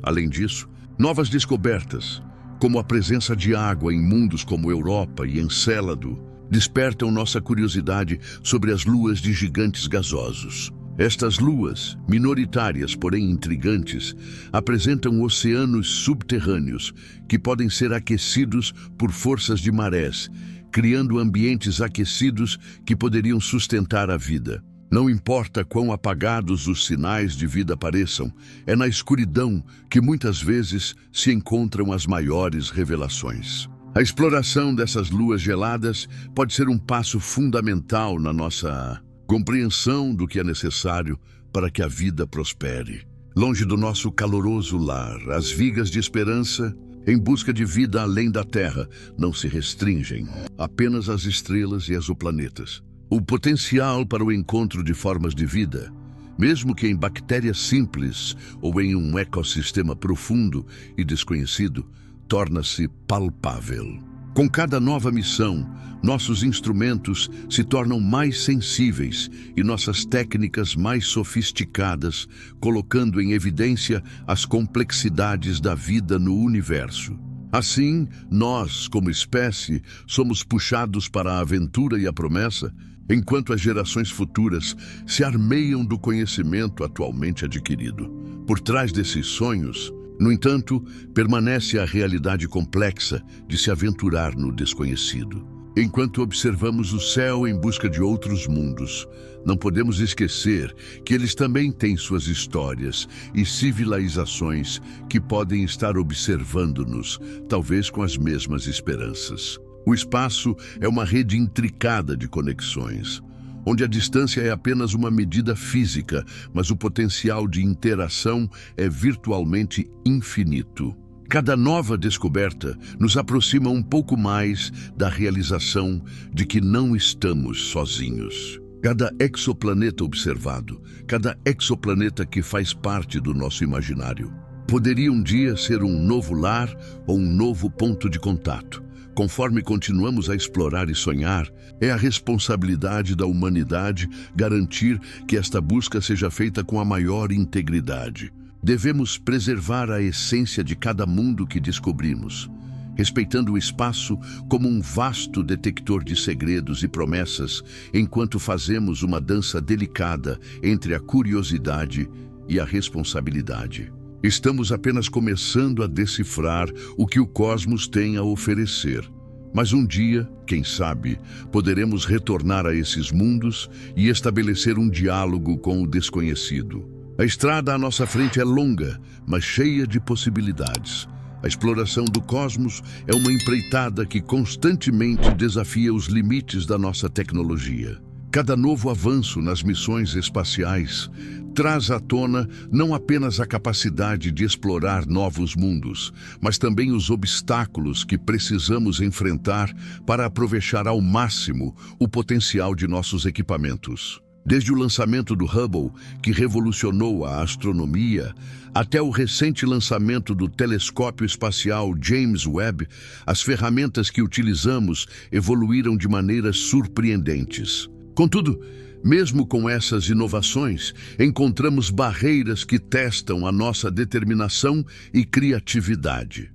Além disso, novas descobertas, como a presença de água em mundos como Europa e Encélado, despertam nossa curiosidade sobre as luas de gigantes gasosos. Estas luas, minoritárias porém intrigantes, apresentam oceanos subterrâneos que podem ser aquecidos por forças de marés, criando ambientes aquecidos que poderiam sustentar a vida. Não importa quão apagados os sinais de vida pareçam, é na escuridão que muitas vezes se encontram as maiores revelações. A exploração dessas luas geladas pode ser um passo fundamental na nossa compreensão do que é necessário para que a vida prospere. Longe do nosso caloroso lar, as vigas de esperança em busca de vida além da Terra não se restringem apenas às estrelas e exoplanetas. O potencial para o encontro de formas de vida, mesmo que em bactérias simples ou em um ecossistema profundo e desconhecido, torna-se palpável. Com cada nova missão, nossos instrumentos se tornam mais sensíveis e nossas técnicas mais sofisticadas, colocando em evidência as complexidades da vida no universo. Assim, nós, como espécie, somos puxados para a aventura e a promessa, enquanto as gerações futuras se armeiam do conhecimento atualmente adquirido. Por trás desses sonhos, no entanto, permanece a realidade complexa de se aventurar no desconhecido. Enquanto observamos o céu em busca de outros mundos, não podemos esquecer que eles também têm suas histórias e civilizações que podem estar observando-nos, talvez com as mesmas esperanças. O espaço é uma rede intricada de conexões, onde a distância é apenas uma medida física, mas o potencial de interação é virtualmente infinito. Cada nova descoberta nos aproxima um pouco mais da realização de que não estamos sozinhos. Cada exoplaneta observado, cada exoplaneta que faz parte do nosso imaginário, poderia um dia ser um novo lar ou um novo ponto de contato. Conforme continuamos a explorar e sonhar, é a responsabilidade da humanidade garantir que esta busca seja feita com a maior integridade. Devemos preservar a essência de cada mundo que descobrimos, respeitando o espaço como um vasto detector de segredos e promessas, enquanto fazemos uma dança delicada entre a curiosidade e a responsabilidade. Estamos apenas começando a decifrar o que o cosmos tem a oferecer. Mas um dia, quem sabe, poderemos retornar a esses mundos e estabelecer um diálogo com o desconhecido. A estrada à nossa frente é longa, mas cheia de possibilidades. A exploração do cosmos é uma empreitada que constantemente desafia os limites da nossa tecnologia. Cada novo avanço nas missões espaciais traz à tona não apenas a capacidade de explorar novos mundos, mas também os obstáculos que precisamos enfrentar para aproveitar ao máximo o potencial de nossos equipamentos. Desde o lançamento do Hubble, que revolucionou a astronomia, até o recente lançamento do telescópio espacial James Webb, as ferramentas que utilizamos evoluíram de maneiras surpreendentes. Contudo, mesmo com essas inovações, encontramos barreiras que testam a nossa determinação e criatividade.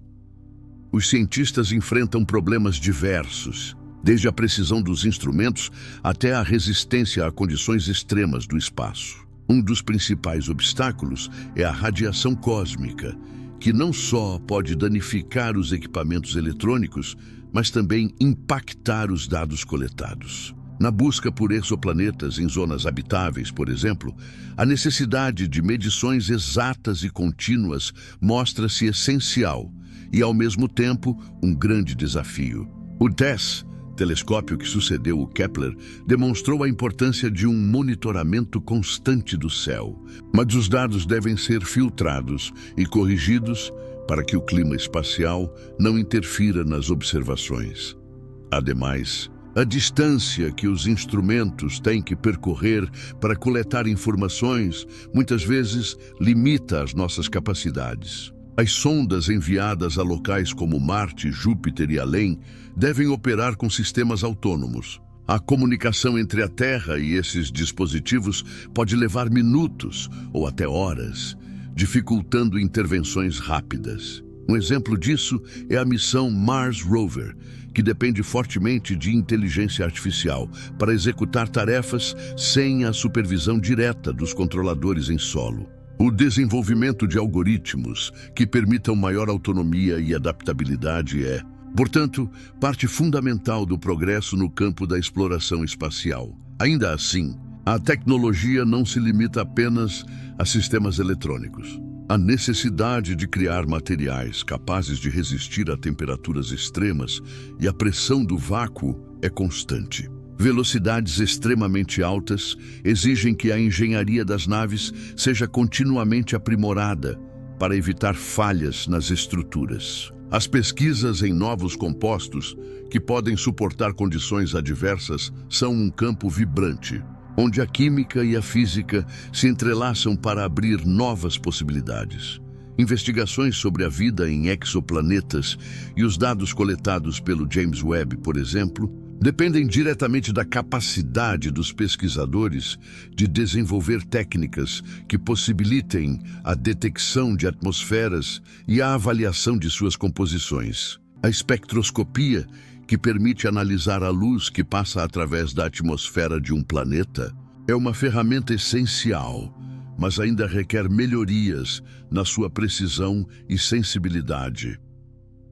Os cientistas enfrentam problemas diversos, desde a precisão dos instrumentos até a resistência a condições extremas do espaço. Um dos principais obstáculos é a radiação cósmica, que não só pode danificar os equipamentos eletrônicos, mas também impactar os dados coletados. Na busca por exoplanetas em zonas habitáveis, por exemplo, a necessidade de medições exatas e contínuas mostra-se essencial e, ao mesmo tempo, um grande desafio. O TESS, telescópio que sucedeu o Kepler, demonstrou a importância de um monitoramento constante do céu, mas os dados devem ser filtrados e corrigidos para que o clima espacial não interfira nas observações. Ademais, a distância que os instrumentos têm que percorrer para coletar informações muitas vezes limita as nossas capacidades. As sondas enviadas a locais como Marte, Júpiter e além devem operar com sistemas autônomos, A comunicação entre a Terra e esses dispositivos pode levar minutos ou até horas, dificultando intervenções rápidas. Um exemplo disso é a missão Mars Rover, que depende fortemente de inteligência artificial para executar tarefas sem a supervisão direta dos controladores em solo. O desenvolvimento de algoritmos que permitam maior autonomia e adaptabilidade é, portanto, parte fundamental do progresso no campo da exploração espacial. Ainda assim, a tecnologia não se limita apenas a sistemas eletrônicos. A necessidade de criar materiais capazes de resistir a temperaturas extremas e à pressão do vácuo é constante. Velocidades extremamente altas exigem que a engenharia das naves seja continuamente aprimorada para evitar falhas nas estruturas. As pesquisas em novos compostos, que podem suportar condições adversas, são um campo vibrante, onde a química e a física se entrelaçam para abrir novas possibilidades. Investigações sobre a vida em exoplanetas e os dados coletados pelo James Webb, por exemplo, dependem diretamente da capacidade dos pesquisadores de desenvolver técnicas que possibilitem a detecção de atmosferas e a avaliação de suas composições. A espectroscopia, que permite analisar a luz que passa através da atmosfera de um planeta, é uma ferramenta essencial, mas ainda requer melhorias na sua precisão e sensibilidade.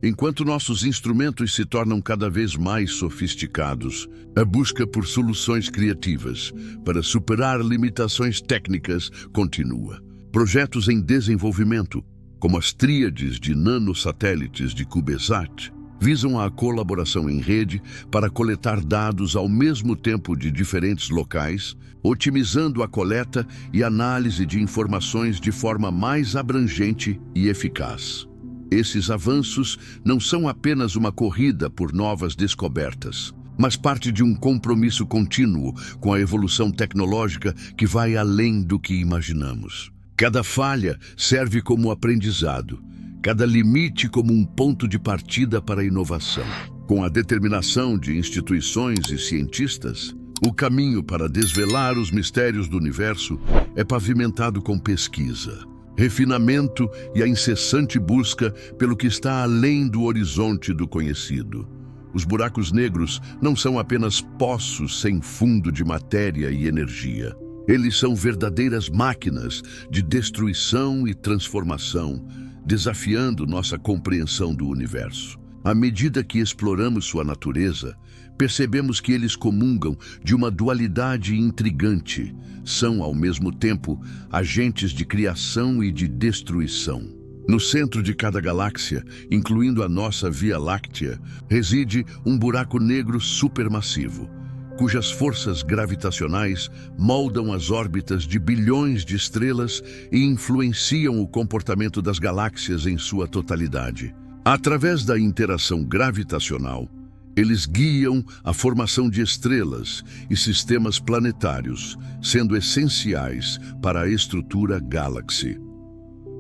Enquanto nossos instrumentos se tornam cada vez mais sofisticados, a busca por soluções criativas para superar limitações técnicas continua. Projetos em desenvolvimento, como as tríades de nanosatélites de CubeSat, visam a colaboração em rede para coletar dados ao mesmo tempo de diferentes locais, otimizando a coleta e análise de informações de forma mais abrangente e eficaz. Esses avanços não são apenas uma corrida por novas descobertas, mas parte de um compromisso contínuo com a evolução tecnológica que vai além do que imaginamos. Cada falha serve como aprendizado, cada limite como um ponto de partida para a inovação. Com a determinação de instituições e cientistas, o caminho para desvelar os mistérios do universo é pavimentado com pesquisa, refinamento e a incessante busca pelo que está além do horizonte do conhecido. Os buracos negros não são apenas poços sem fundo de matéria e energia. Eles são verdadeiras máquinas de destruição e transformação, desafiando nossa compreensão do universo. À medida que exploramos sua natureza, percebemos que eles comungam de uma dualidade intrigante. São, ao mesmo tempo, agentes de criação e de destruição. No centro de cada galáxia, incluindo a nossa Via Láctea, reside um buraco negro supermassivo, cujas forças gravitacionais moldam as órbitas de bilhões de estrelas e influenciam o comportamento das galáxias em sua totalidade. Através da interação gravitacional, eles guiam a formação de estrelas e sistemas planetários, sendo essenciais para a estrutura Galaxy.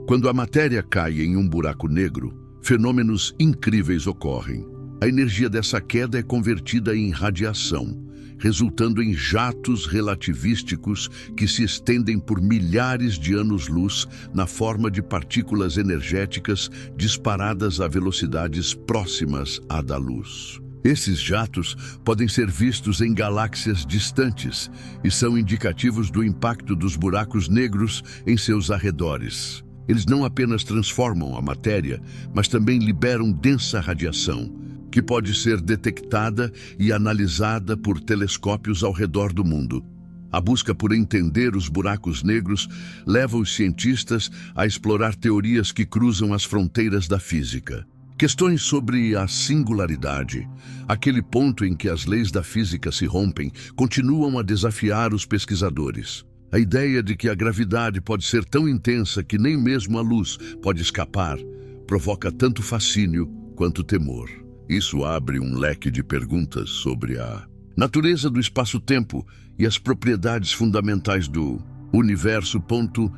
Quando a matéria cai em um buraco negro, fenômenos incríveis ocorrem. A energia dessa queda é convertida em radiação, resultando em jatos relativísticos que se estendem por milhares de anos-luz na forma de partículas energéticas disparadas a velocidades próximas à da luz. Esses jatos podem ser vistos em galáxias distantes e são indicativos do impacto dos buracos negros em seus arredores. Eles não apenas transformam a matéria, mas também liberam densa radiação, que pode ser detectada e analisada por telescópios ao redor do mundo. A busca por entender os buracos negros leva os cientistas a explorar teorias que cruzam as fronteiras da física. Questões sobre a singularidade, aquele ponto em que as leis da física se rompem, continuam a desafiar os pesquisadores. A ideia de que a gravidade pode ser tão intensa que nem mesmo a luz pode escapar provoca tanto fascínio quanto temor. Isso abre um leque de perguntas sobre a natureza do espaço-tempo e as propriedades fundamentais do universo.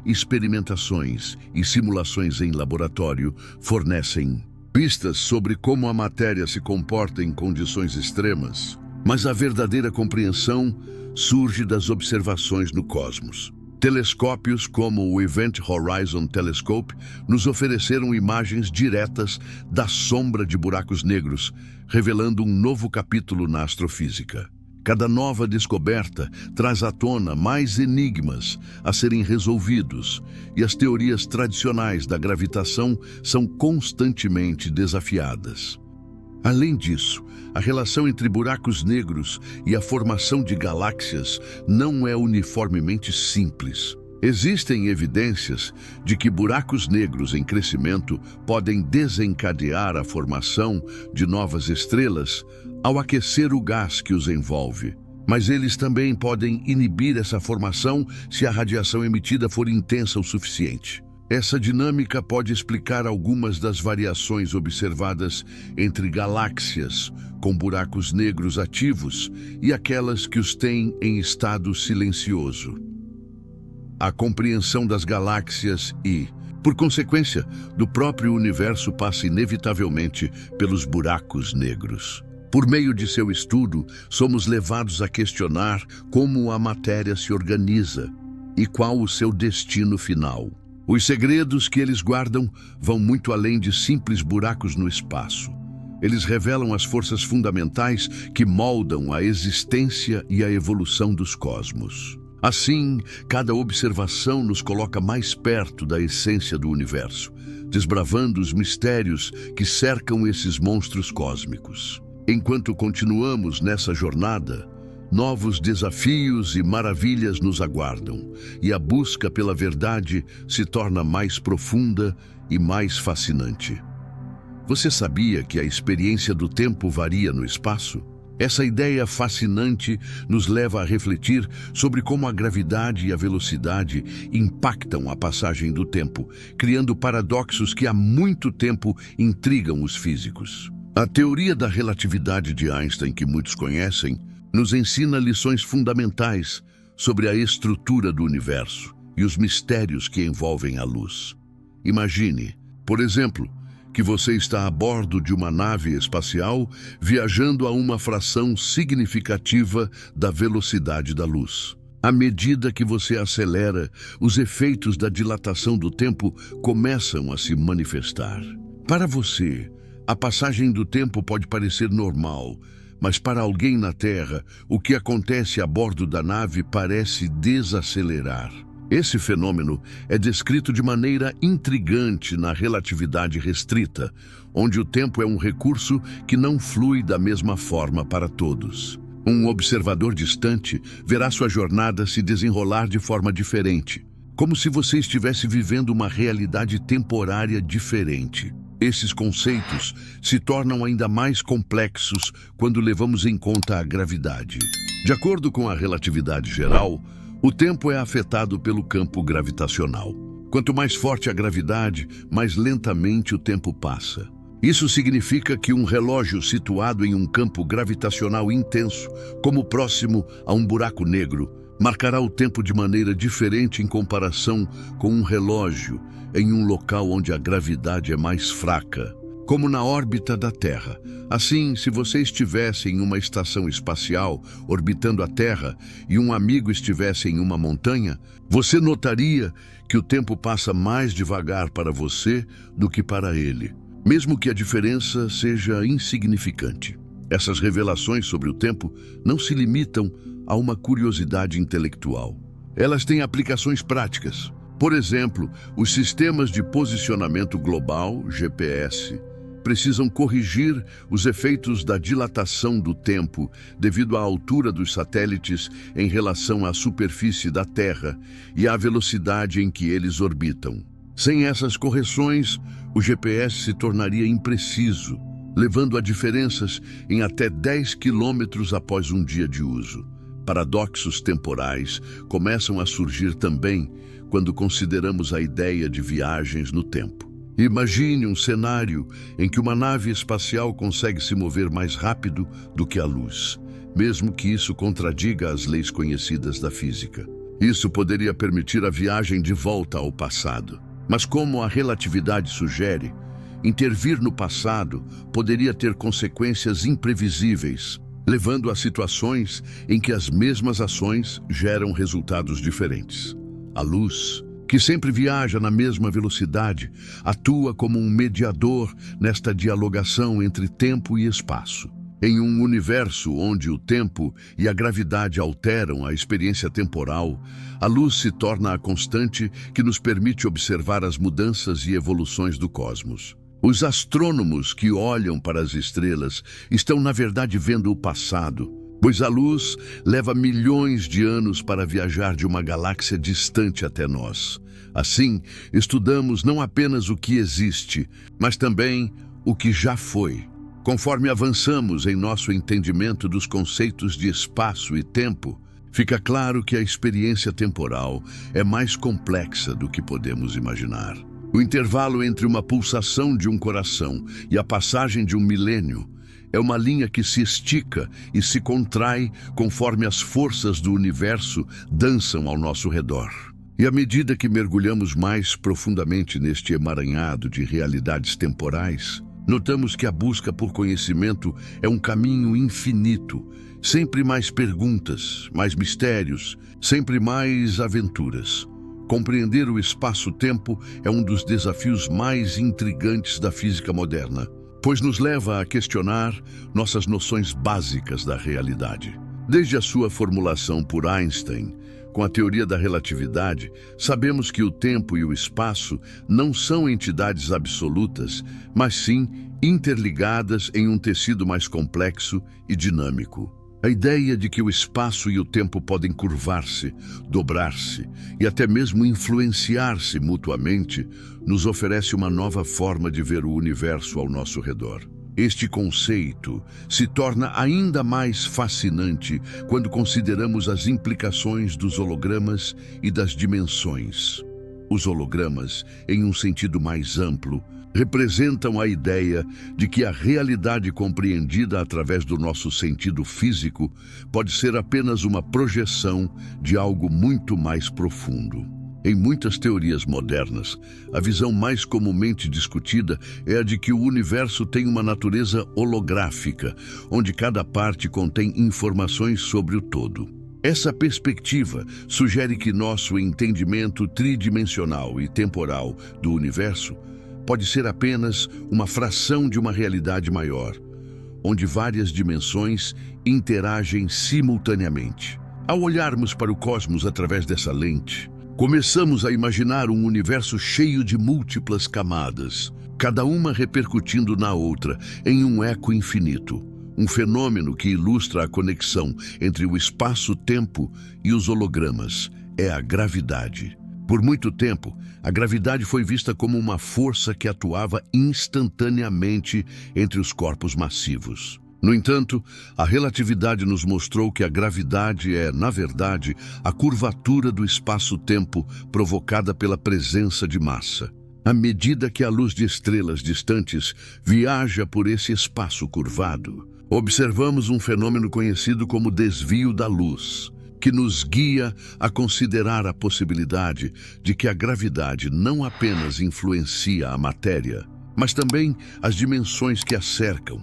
Experimentações e simulações em laboratório fornecem pistas sobre como a matéria se comporta em condições extremas. Mas a verdadeira compreensão surge das observações no cosmos. Telescópios como o Event Horizon Telescope nos ofereceram imagens diretas da sombra de buracos negros, revelando um novo capítulo na astrofísica. Cada nova descoberta traz à tona mais enigmas a serem resolvidos, e as teorias tradicionais da gravitação são constantemente desafiadas. Além disso, a relação entre buracos negros e a formação de galáxias não é uniformemente simples. Existem evidências de que buracos negros em crescimento podem desencadear a formação de novas estrelas ao aquecer o gás que os envolve. Mas eles também podem inibir essa formação se a radiação emitida for intensa o suficiente. Essa dinâmica pode explicar algumas das variações observadas entre galáxias com buracos negros ativos e aquelas que os têm em estado silencioso. A compreensão das galáxias e, por consequência, do próprio universo passa inevitavelmente pelos buracos negros. Por meio de seu estudo, somos levados a questionar como a matéria se organiza e qual o seu destino final. Os segredos que eles guardam vão muito além de simples buracos no espaço. Eles revelam as forças fundamentais que moldam a existência e a evolução dos cosmos. Assim, cada observação nos coloca mais perto da essência do universo, desbravando os mistérios que cercam esses monstros cósmicos. Enquanto continuamos nessa jornada, novos desafios e maravilhas nos aguardam, e a busca pela verdade se torna mais profunda e mais fascinante. Você sabia que a experiência do tempo varia no espaço? Essa ideia fascinante nos leva a refletir sobre como a gravidade e a velocidade impactam a passagem do tempo, criando paradoxos que há muito tempo intrigam os físicos. A teoria da relatividade de Einstein, que muitos conhecem, nos ensina lições fundamentais sobre a estrutura do universo e os mistérios que envolvem a luz. Imagine, por exemplo, que você está a bordo de uma nave espacial viajando a uma fração significativa da velocidade da luz. À medida que você acelera, os efeitos da dilatação do tempo começam a se manifestar. Para você, a passagem do tempo pode parecer normal, mas para alguém na Terra, o que acontece a bordo da nave parece desacelerar. Esse fenômeno é descrito de maneira intrigante na relatividade restrita, onde o tempo é um recurso que não flui da mesma forma para todos. Um observador distante verá sua jornada se desenrolar de forma diferente, como se você estivesse vivendo uma realidade temporária diferente. Esses conceitos se tornam ainda mais complexos quando levamos em conta a gravidade. De acordo com a relatividade geral, o tempo é afetado pelo campo gravitacional. Quanto mais forte a gravidade, mais lentamente o tempo passa. Isso significa que um relógio situado em um campo gravitacional intenso, como próximo a um buraco negro, marcará o tempo de maneira diferente em comparação com um relógio em um local onde a gravidade é mais fraca, como na órbita da Terra. Assim, se você estivesse em uma estação espacial orbitando a Terra e um amigo estivesse em uma montanha, você notaria que o tempo passa mais devagar para você do que para ele, mesmo que a diferença seja insignificante. Essas revelações sobre o tempo não se limitam a uma curiosidade intelectual. Elas têm aplicações práticas. Por exemplo, os sistemas de posicionamento global, GPS, precisam corrigir os efeitos da dilatação do tempo devido à altura dos satélites em relação à superfície da Terra e à velocidade em que eles orbitam. Sem essas correções, o GPS se tornaria impreciso, levando a diferenças em até 10 quilômetros após um dia de uso. Paradoxos temporais começam a surgir também quando consideramos a ideia de viagens no tempo. Imagine um cenário em que uma nave espacial consegue se mover mais rápido do que a luz, mesmo que isso contradiga as leis conhecidas da física. Isso poderia permitir a viagem de volta ao passado. Mas como a relatividade sugere, intervir no passado poderia ter consequências imprevisíveis. levando a situações em que as mesmas ações geram resultados diferentes. A luz, que sempre viaja na mesma velocidade, atua como um mediador nesta dialogação entre tempo e espaço. Em um universo onde o tempo e a gravidade alteram a experiência temporal, a luz se torna a constante que nos permite observar as mudanças e evoluções do cosmos. Os astrônomos que olham para as estrelas estão, na verdade, vendo o passado, pois a luz leva milhões de anos para viajar de uma galáxia distante até nós. Assim, estudamos não apenas o que existe, mas também o que já foi. Conforme avançamos em nosso entendimento dos conceitos de espaço e tempo, fica claro que a experiência temporal é mais complexa do que podemos imaginar. O intervalo entre uma pulsação de um coração e a passagem de um milênio é uma linha que se estica e se contrai conforme as forças do universo dançam ao nosso redor. E à medida que mergulhamos mais profundamente neste emaranhado de realidades temporais, notamos que a busca por conhecimento é um caminho infinito, sempre mais perguntas, mais mistérios, sempre mais aventuras. Compreender o espaço-tempo é um dos desafios mais intrigantes da física moderna, pois nos leva a questionar nossas noções básicas da realidade. Desde a sua formulação por Einstein, com a teoria da relatividade, sabemos que o tempo e o espaço não são entidades absolutas, mas sim interligadas em um tecido mais complexo e dinâmico. A ideia de que o espaço e o tempo podem curvar-se, dobrar-se e até mesmo influenciar-se mutuamente nos oferece uma nova forma de ver o universo ao nosso redor. Este conceito se torna ainda mais fascinante quando consideramos as implicações dos hologramas e das dimensões. Os hologramas, em um sentido mais amplo, representam a ideia de que a realidade compreendida através do nosso sentido físico pode ser apenas uma projeção de algo muito mais profundo. Em muitas teorias modernas, a visão mais comumente discutida é a de que o universo tem uma natureza holográfica, onde cada parte contém informações sobre o todo. Essa perspectiva sugere que nosso entendimento tridimensional e temporal do universo pode ser apenas uma fração de uma realidade maior, onde várias dimensões interagem simultaneamente. Ao olharmos para o cosmos através dessa lente, começamos a imaginar um universo cheio de múltiplas camadas, cada uma repercutindo na outra em um eco infinito. Um fenômeno que ilustra a conexão entre o espaço-tempo e os hologramas é a gravidade. Por muito tempo, a gravidade foi vista como uma força que atuava instantaneamente entre os corpos massivos. No entanto, a relatividade nos mostrou que a gravidade é, na verdade, a curvatura do espaço-tempo provocada pela presença de massa. À medida que a luz de estrelas distantes viaja por esse espaço curvado, observamos um fenômeno conhecido como desvio da luz, que nos guia a considerar a possibilidade de que a gravidade não apenas influencia a matéria, mas também as dimensões que a cercam.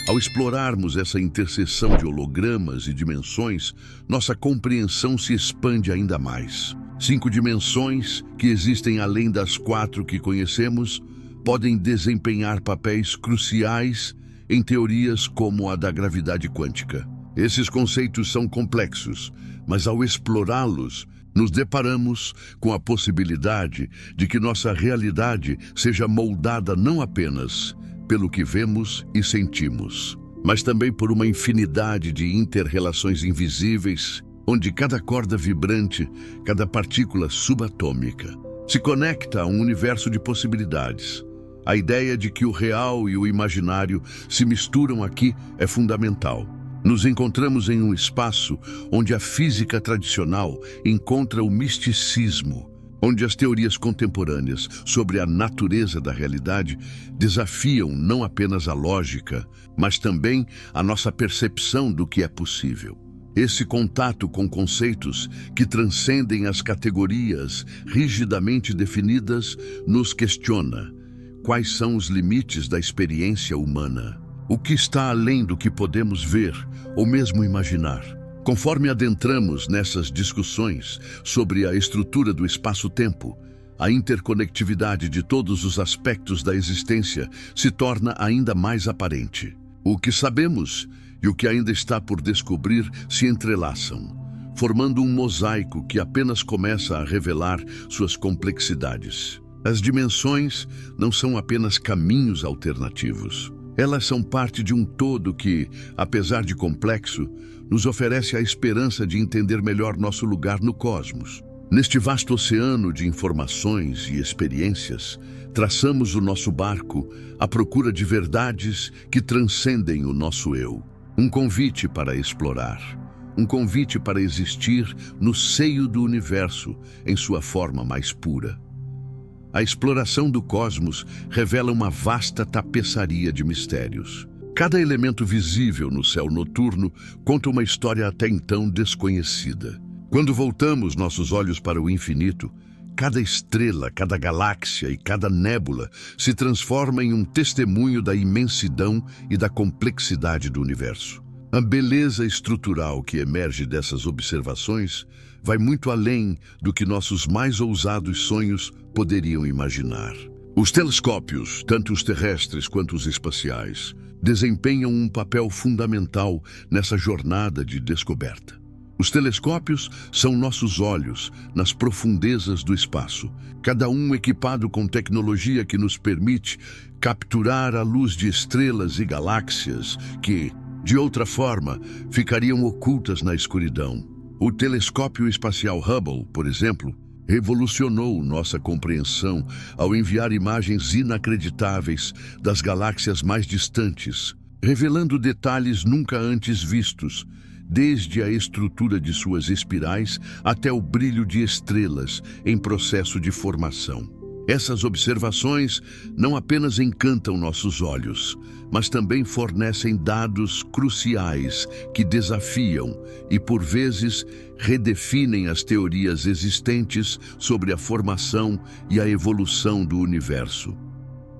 Ao explorarmos essa interseção de hologramas e dimensões, nossa compreensão se expande ainda mais. 5 dimensões, que existem além das 4 que conhecemos, podem desempenhar papéis cruciais em teorias como a da gravidade quântica. Esses conceitos são complexos, mas ao explorá-los, nos deparamos com a possibilidade de que nossa realidade seja moldada não apenas pelo que vemos e sentimos, mas também por uma infinidade de inter-relações invisíveis, onde cada corda vibrante, cada partícula subatômica, se conecta a um universo de possibilidades. A ideia de que o real e o imaginário se misturam aqui é fundamental. Nos encontramos em um espaço onde a física tradicional encontra o misticismo, onde as teorias contemporâneas sobre a natureza da realidade desafiam não apenas a lógica, mas também a nossa percepção do que é possível. Esse contato com conceitos que transcendem as categorias rigidamente definidas nos questiona: quais são os limites da experiência humana? o que está além do que podemos ver ou mesmo imaginar. Conforme adentramos nessas discussões sobre a estrutura do espaço-tempo, a interconectividade de todos os aspectos da existência se torna ainda mais aparente. O que sabemos e o que ainda está por descobrir se entrelaçam, formando um mosaico que apenas começa a revelar suas complexidades. As dimensões não são apenas caminhos alternativos. Elas são parte de um todo que, apesar de complexo, nos oferece a esperança de entender melhor nosso lugar no cosmos. Neste vasto oceano de informações e experiências, traçamos o nosso barco à procura de verdades que transcendem o nosso eu. Um convite para explorar, um convite para existir no seio do universo em sua forma mais pura. A exploração do cosmos revela uma vasta tapeçaria de mistérios. Cada elemento visível no céu noturno conta uma história até então desconhecida. Quando voltamos nossos olhos para o infinito, cada estrela, cada galáxia e cada nébula se transforma em um testemunho da imensidão e da complexidade do universo. A beleza estrutural que emerge dessas observações vai muito além do que nossos mais ousados sonhos poderiam imaginar. Os telescópios, tanto os terrestres quanto os espaciais, desempenham um papel fundamental nessa jornada de descoberta. Os telescópios são nossos olhos nas profundezas do espaço, cada um equipado com tecnologia que nos permite capturar a luz de estrelas e galáxias que, de outra forma, ficariam ocultas na escuridão. O telescópio espacial Hubble, por exemplo, revolucionou nossa compreensão ao enviar imagens inacreditáveis das galáxias mais distantes, revelando detalhes nunca antes vistos, desde a estrutura de suas espirais até o brilho de estrelas em processo de formação. Essas observações não apenas encantam nossos olhos, mas também fornecem dados cruciais que desafiam e, por vezes, redefinem as teorias existentes sobre a formação e a evolução do universo.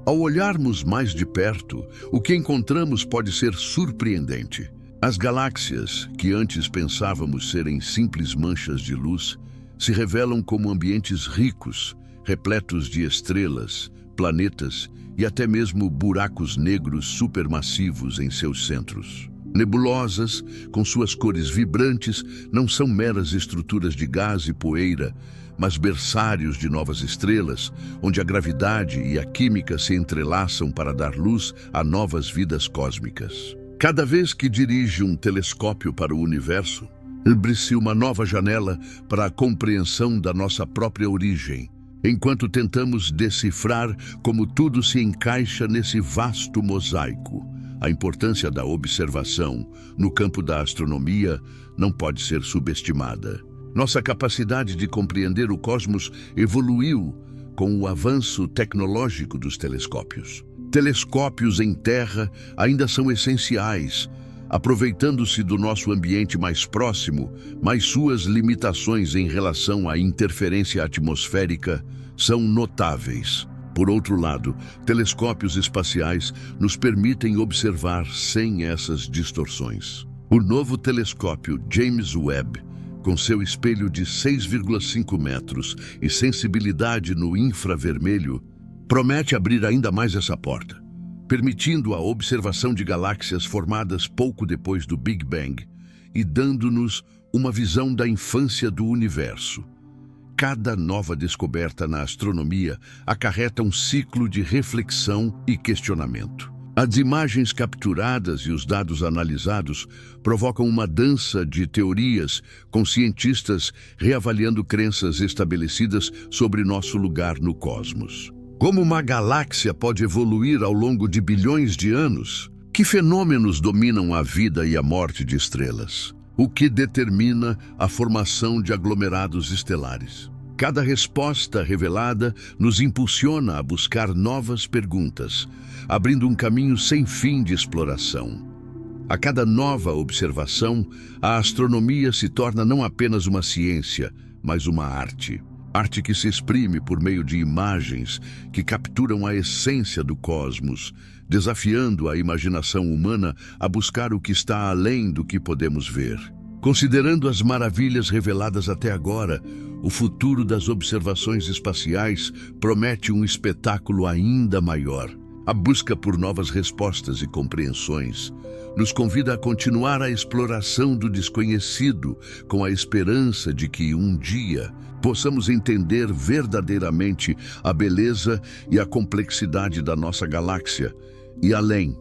Ao olharmos mais de perto, o que encontramos pode ser surpreendente. As galáxias, que antes pensávamos serem simples manchas de luz, se revelam como ambientes ricos, repletos de estrelas, planetas e até mesmo buracos negros supermassivos em seus centros. Nebulosas, com suas cores vibrantes, não são meras estruturas de gás e poeira, mas berçários de novas estrelas, onde a gravidade e a química se entrelaçam para dar luz a novas vidas cósmicas. Cada vez que dirige um telescópio para o universo, abre-se uma nova janela para a compreensão da nossa própria origem, enquanto tentamos decifrar como tudo se encaixa nesse vasto mosaico. A importância da observação no campo da astronomia não pode ser subestimada. Nossa capacidade de compreender o cosmos evoluiu com o avanço tecnológico dos telescópios. Telescópios em terra ainda são essenciais, aproveitando-se do nosso ambiente mais próximo, mas suas limitações em relação à interferência atmosférica são notáveis. Por outro lado, telescópios espaciais nos permitem observar sem essas distorções. O novo telescópio James Webb, com seu espelho de 6,5 metros e sensibilidade no infravermelho, promete abrir ainda mais essa porta, permitindo a observação de galáxias formadas pouco depois do Big Bang e dando-nos uma visão da infância do universo. Cada nova descoberta na astronomia acarreta um ciclo de reflexão e questionamento. As imagens capturadas e os dados analisados provocam uma dança de teorias, com cientistas reavaliando crenças estabelecidas sobre nosso lugar no cosmos. Como uma galáxia pode evoluir ao longo de bilhões de anos? Que fenômenos dominam a vida e a morte de estrelas? O que determina a formação de aglomerados estelares? Cada resposta revelada nos impulsiona a buscar novas perguntas, abrindo um caminho sem fim de exploração. A cada nova observação, a astronomia se torna não apenas uma ciência, mas uma arte. arte que se exprime por meio de imagens que capturam a essência do cosmos, desafiando a imaginação humana a buscar o que está além do que podemos ver. Considerando as maravilhas reveladas até agora, o futuro das observações espaciais promete um espetáculo ainda maior. A busca por novas respostas e compreensões nos convida a continuar a exploração do desconhecido, com a esperança de que um dia possamos entender verdadeiramente a beleza e a complexidade da nossa galáxia e além.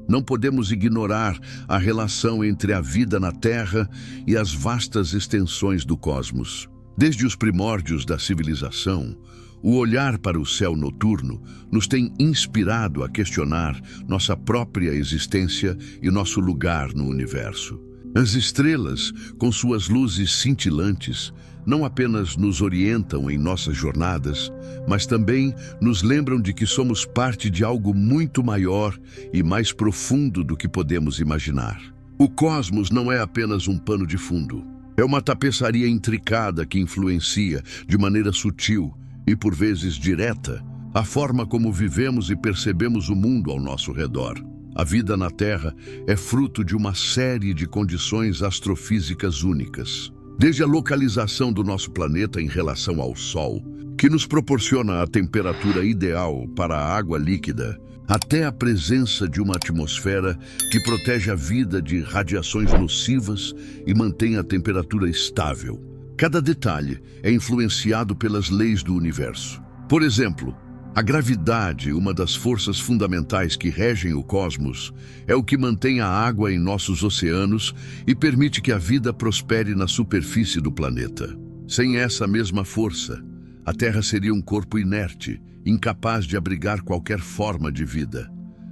Não podemos ignorar a relação entre a vida na Terra e as vastas extensões do cosmos. Desde os primórdios da civilização, o olhar para o céu noturno nos tem inspirado a questionar nossa própria existência e nosso lugar no universo. As estrelas, com suas luzes cintilantes, não apenas nos orientam em nossas jornadas, mas também nos lembram de que somos parte de algo muito maior e mais profundo do que podemos imaginar. O cosmos não é apenas um pano de fundo. É uma tapeçaria intricada que influencia, de maneira sutil e por vezes direta, a forma como vivemos e percebemos o mundo ao nosso redor. A vida na Terra é fruto de uma série de condições astrofísicas únicas. Desde a localização do nosso planeta em relação ao Sol, que nos proporciona a temperatura ideal para a água líquida, até a presença de uma atmosfera que protege a vida de radiações nocivas e mantém a temperatura estável. Cada detalhe é influenciado pelas leis do universo. Por exemplo, a gravidade, uma das forças fundamentais que regem o cosmos, é o que mantém a água em nossos oceanos e permite que a vida prospere na superfície do planeta. Sem essa mesma força, a Terra seria um corpo inerte, incapaz de abrigar qualquer forma de vida.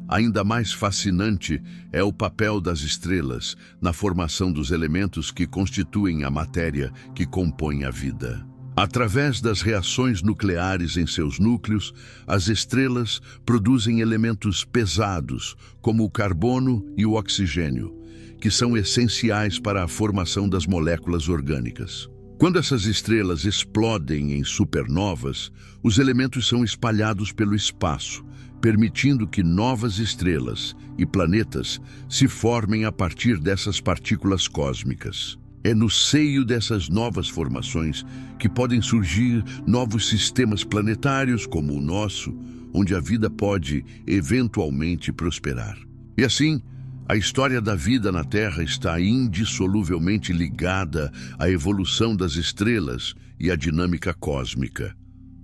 Ainda mais fascinante é o papel das estrelas na formação dos elementos que constituem a matéria que compõe a vida. Através das reações nucleares em seus núcleos, as estrelas produzem elementos pesados, como o carbono e o oxigênio, que são essenciais para a formação das moléculas orgânicas. Quando essas estrelas explodem em supernovas, os elementos são espalhados pelo espaço, permitindo que novas estrelas e planetas se formem a partir dessas partículas cósmicas. É no seio dessas novas formações que podem surgir novos sistemas planetários como o nosso, onde a vida pode, eventualmente, prosperar. E assim, a história da vida na Terra está indissoluvelmente ligada à evolução das estrelas e à dinâmica cósmica.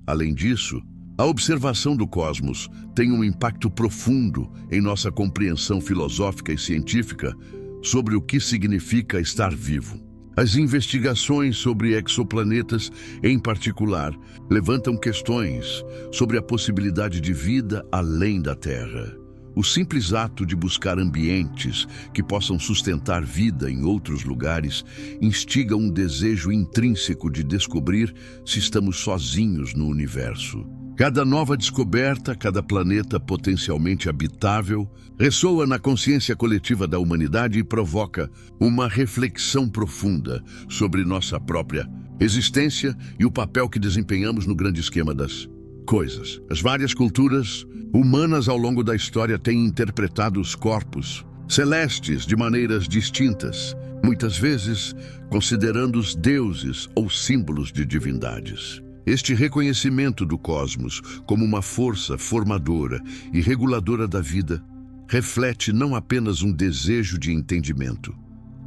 Além disso, a observação do cosmos tem um impacto profundo em nossa compreensão filosófica e científica sobre o que significa estar vivo. As investigações sobre exoplanetas, em particular, levantam questões sobre a possibilidade de vida além da Terra. O simples ato de buscar ambientes que possam sustentar vida em outros lugares instiga um desejo intrínseco de descobrir se estamos sozinhos no universo. Cada nova descoberta, cada planeta potencialmente habitável, ressoa na consciência coletiva da humanidade e provoca uma reflexão profunda sobre nossa própria existência e o papel que desempenhamos no grande esquema das coisas. As várias culturas humanas ao longo da história têm interpretado os corpos celestes de maneiras distintas, muitas vezes considerando-os deuses ou símbolos de divindades. Este reconhecimento do cosmos como uma força formadora e reguladora da vida reflete não apenas um desejo de entendimento,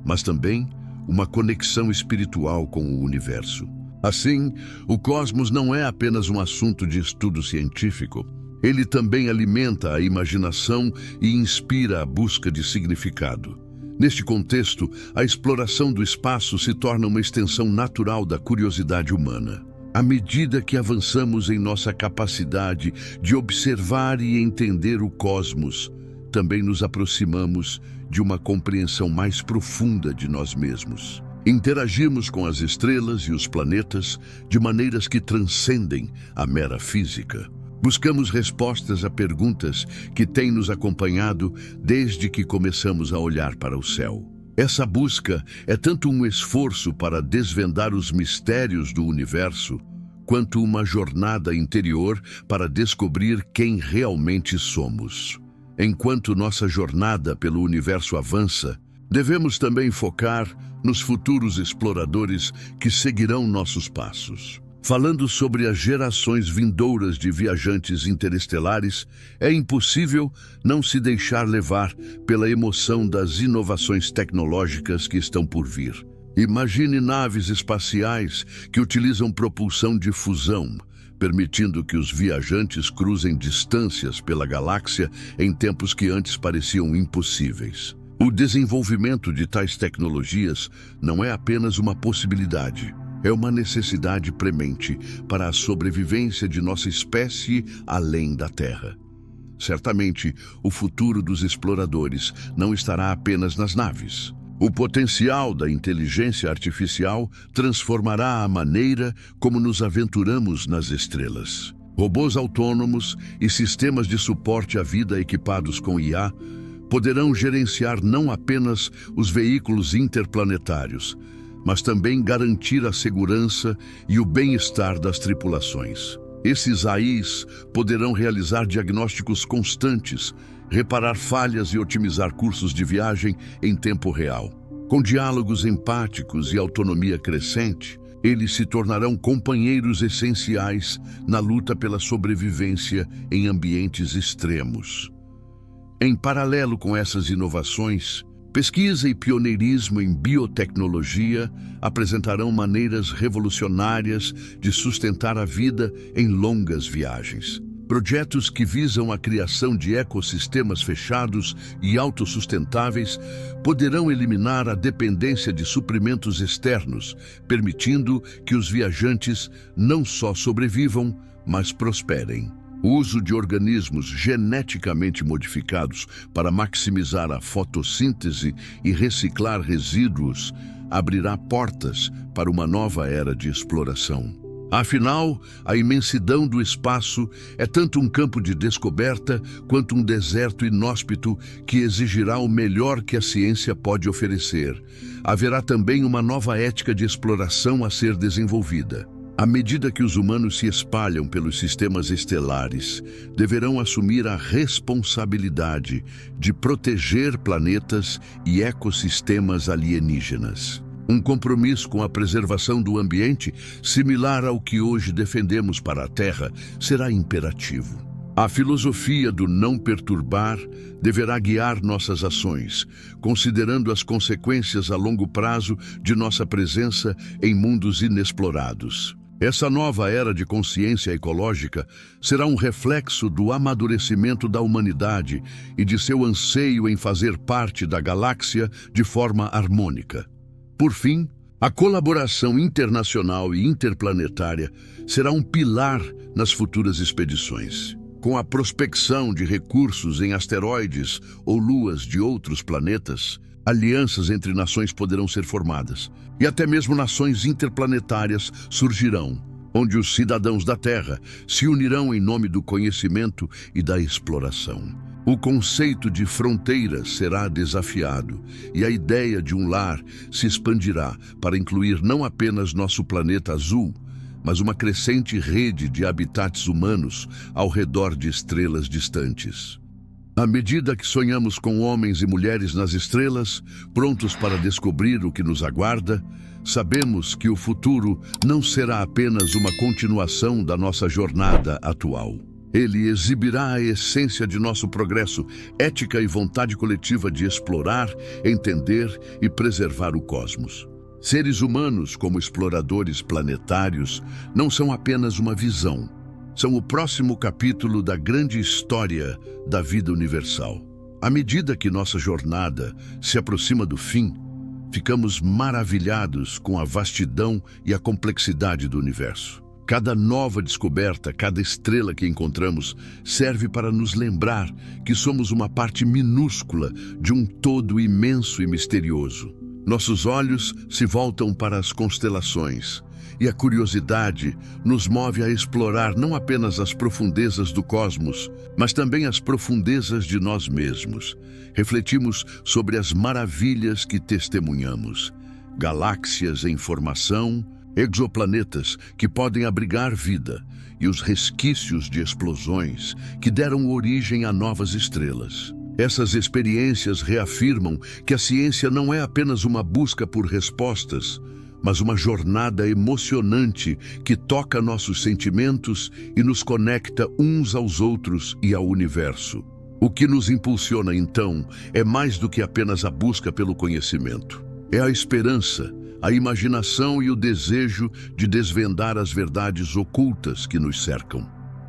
mas também uma conexão espiritual com o universo. Assim, o cosmos não é apenas um assunto de estudo científico. Ele também alimenta a imaginação e inspira a busca de significado. Neste contexto, a exploração do espaço se torna uma extensão natural da curiosidade humana. À medida que avançamos em nossa capacidade de observar e entender o cosmos, também nos aproximamos de uma compreensão mais profunda de nós mesmos. Interagimos com as estrelas e os planetas de maneiras que transcendem a mera física. Buscamos respostas a perguntas que têm nos acompanhado desde que começamos a olhar para o céu. Essa busca é tanto um esforço para desvendar os mistérios do universo, quanto uma jornada interior para descobrir quem realmente somos. Enquanto nossa jornada pelo universo avança, devemos também focar nos futuros exploradores que seguirão nossos passos. Falando sobre as gerações vindouras de viajantes interestelares, é impossível não se deixar levar pela emoção das inovações tecnológicas que estão por vir. Imagine naves espaciais que utilizam propulsão de fusão, permitindo que os viajantes cruzem distâncias pela galáxia em tempos que antes pareciam impossíveis. O desenvolvimento de tais tecnologias não é apenas uma possibilidade, é uma necessidade premente para a sobrevivência de nossa espécie além da Terra. Certamente, o futuro dos exploradores não estará apenas nas naves. O potencial da inteligência artificial transformará a maneira como nos aventuramos nas estrelas. Robôs autônomos e sistemas de suporte à vida equipados com IA poderão gerenciar não apenas os veículos interplanetários, mas também garantir a segurança e o bem-estar das tripulações. Esses AIs poderão realizar diagnósticos constantes, reparar falhas e otimizar cursos de viagem em tempo real. Com diálogos empáticos e autonomia crescente, eles se tornarão companheiros essenciais na luta pela sobrevivência em ambientes extremos. Em paralelo com essas inovações, pesquisa e pioneirismo em biotecnologia apresentarão maneiras revolucionárias de sustentar a vida em longas viagens. Projetos que visam a criação de ecossistemas fechados e autossustentáveis poderão eliminar a dependência de suprimentos externos, permitindo que os viajantes não só sobrevivam, mas prosperem. O uso de organismos geneticamente modificados para maximizar a fotossíntese e reciclar resíduos abrirá portas para uma nova era de exploração. Afinal, a imensidão do espaço é tanto um campo de descoberta quanto um deserto inóspito que exigirá o melhor que a ciência pode oferecer. Haverá também uma nova ética de exploração a ser desenvolvida. À medida que os humanos se espalham pelos sistemas estelares, deverão assumir a responsabilidade de proteger planetas e ecossistemas alienígenas. Um compromisso com a preservação do ambiente, similar ao que hoje defendemos para a Terra, será imperativo. A filosofia do não perturbar deverá guiar nossas ações, considerando as consequências a longo prazo de nossa presença em mundos inexplorados. Essa nova era de consciência ecológica será um reflexo do amadurecimento da humanidade e de seu anseio em fazer parte da galáxia de forma harmônica. Por fim, a colaboração internacional e interplanetária será um pilar nas futuras expedições. Com a prospecção de recursos em asteroides ou luas de outros planetas, alianças entre nações poderão ser formadas, e até mesmo nações interplanetárias surgirão, onde os cidadãos da Terra se unirão em nome do conhecimento e da exploração. O conceito de fronteiras será desafiado, e a ideia de um lar se expandirá para incluir não apenas nosso planeta azul, mas uma crescente rede de habitats humanos ao redor de estrelas distantes. À medida que sonhamos com homens e mulheres nas estrelas, prontos para descobrir o que nos aguarda, sabemos que o futuro não será apenas uma continuação da nossa jornada atual. Ele exibirá a essência de nosso progresso, ética e vontade coletiva de explorar, entender e preservar o cosmos. Seres humanos, como exploradores planetários, não são apenas uma visão. São o próximo capítulo da grande história da vida universal. À medida que nossa jornada se aproxima do fim, ficamos maravilhados com a vastidão e a complexidade do universo. Cada nova descoberta, cada estrela que encontramos, serve para nos lembrar que somos uma parte minúscula de um todo imenso e misterioso. Nossos olhos se voltam para as constelações, e a curiosidade nos move a explorar não apenas as profundezas do cosmos, mas também as profundezas de nós mesmos. Refletimos sobre as maravilhas que testemunhamos. Galáxias em formação, exoplanetas que podem abrigar vida e os resquícios de explosões que deram origem a novas estrelas. Essas experiências reafirmam que a ciência não é apenas uma busca por respostas, mas uma jornada emocionante que toca nossos sentimentos e nos conecta uns aos outros e ao universo. O que nos impulsiona, então, é mais do que apenas a busca pelo conhecimento. É a esperança, a imaginação e o desejo de desvendar as verdades ocultas que nos cercam.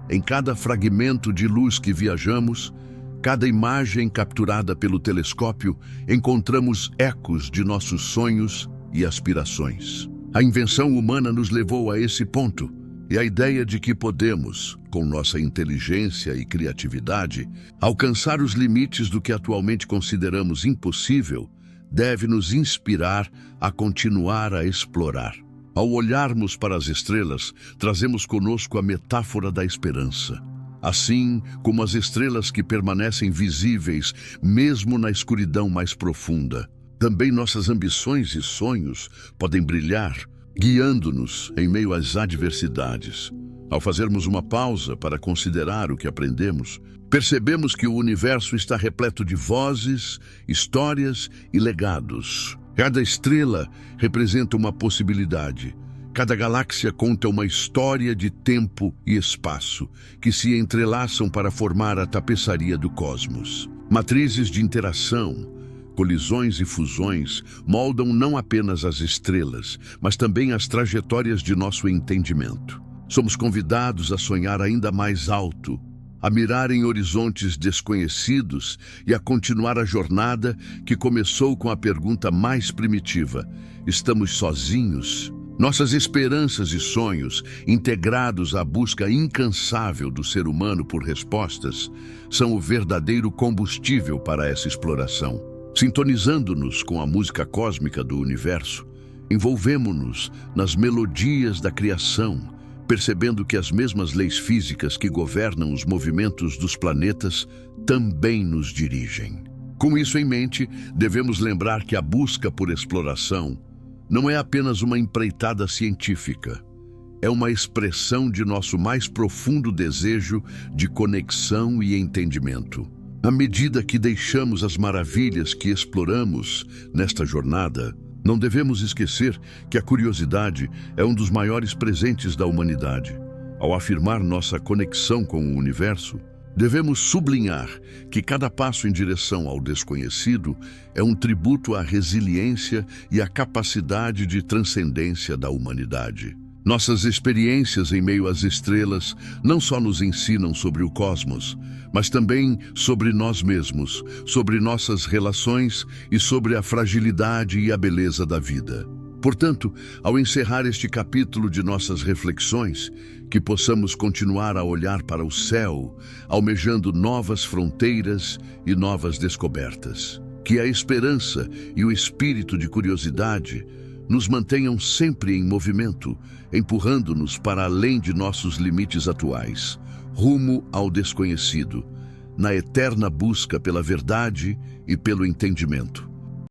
Em cada fragmento de luz que viajamos, cada imagem capturada pelo telescópio, encontramos ecos de nossos sonhos e aspirações. A invenção humana nos levou a esse ponto, e a ideia de que podemos, com nossa inteligência e criatividade, alcançar os limites do que atualmente consideramos impossível, deve nos inspirar a continuar a explorar. Ao olharmos para as estrelas, trazemos conosco a metáfora da esperança. Assim como as estrelas que permanecem visíveis mesmo na escuridão mais profunda, também nossas ambições e sonhos podem brilhar, guiando-nos em meio às adversidades. Ao fazermos uma pausa para considerar o que aprendemos, percebemos que o universo está repleto de vozes, histórias e legados. Cada estrela representa uma possibilidade. Cada galáxia conta uma história de tempo e espaço que se entrelaçam para formar a tapeçaria do cosmos. Matrizes de interação, colisões e fusões moldam não apenas as estrelas, mas também as trajetórias de nosso entendimento. Somos convidados a sonhar ainda mais alto, a mirar em horizontes desconhecidos e a continuar a jornada que começou com a pergunta mais primitiva: estamos sozinhos? Nossas esperanças e sonhos, integrados à busca incansável do ser humano por respostas, são o verdadeiro combustível para essa exploração. Sintonizando-nos com a música cósmica do universo, envolvemo-nos nas melodias da criação, percebendo que as mesmas leis físicas que governam os movimentos dos planetas também nos dirigem. Com isso em mente, devemos lembrar que a busca por exploração não é apenas uma empreitada científica, é uma expressão de nosso mais profundo desejo de conexão e entendimento. À medida que deixamos as maravilhas que exploramos nesta jornada, não devemos esquecer que a curiosidade é um dos maiores presentes da humanidade. Ao afirmar nossa conexão com o universo, devemos sublinhar que cada passo em direção ao desconhecido é um tributo à resiliência e à capacidade de transcendência da humanidade. Nossas experiências em meio às estrelas não só nos ensinam sobre o cosmos, mas também sobre nós mesmos, sobre nossas relações e sobre a fragilidade e a beleza da vida. Portanto, ao encerrar este capítulo de nossas reflexões, que possamos continuar a olhar para o céu, almejando novas fronteiras e novas descobertas. Que a esperança e o espírito de curiosidade nos mantenham sempre em movimento, empurrando-nos para além de nossos limites atuais, rumo ao desconhecido, na eterna busca pela verdade e pelo entendimento.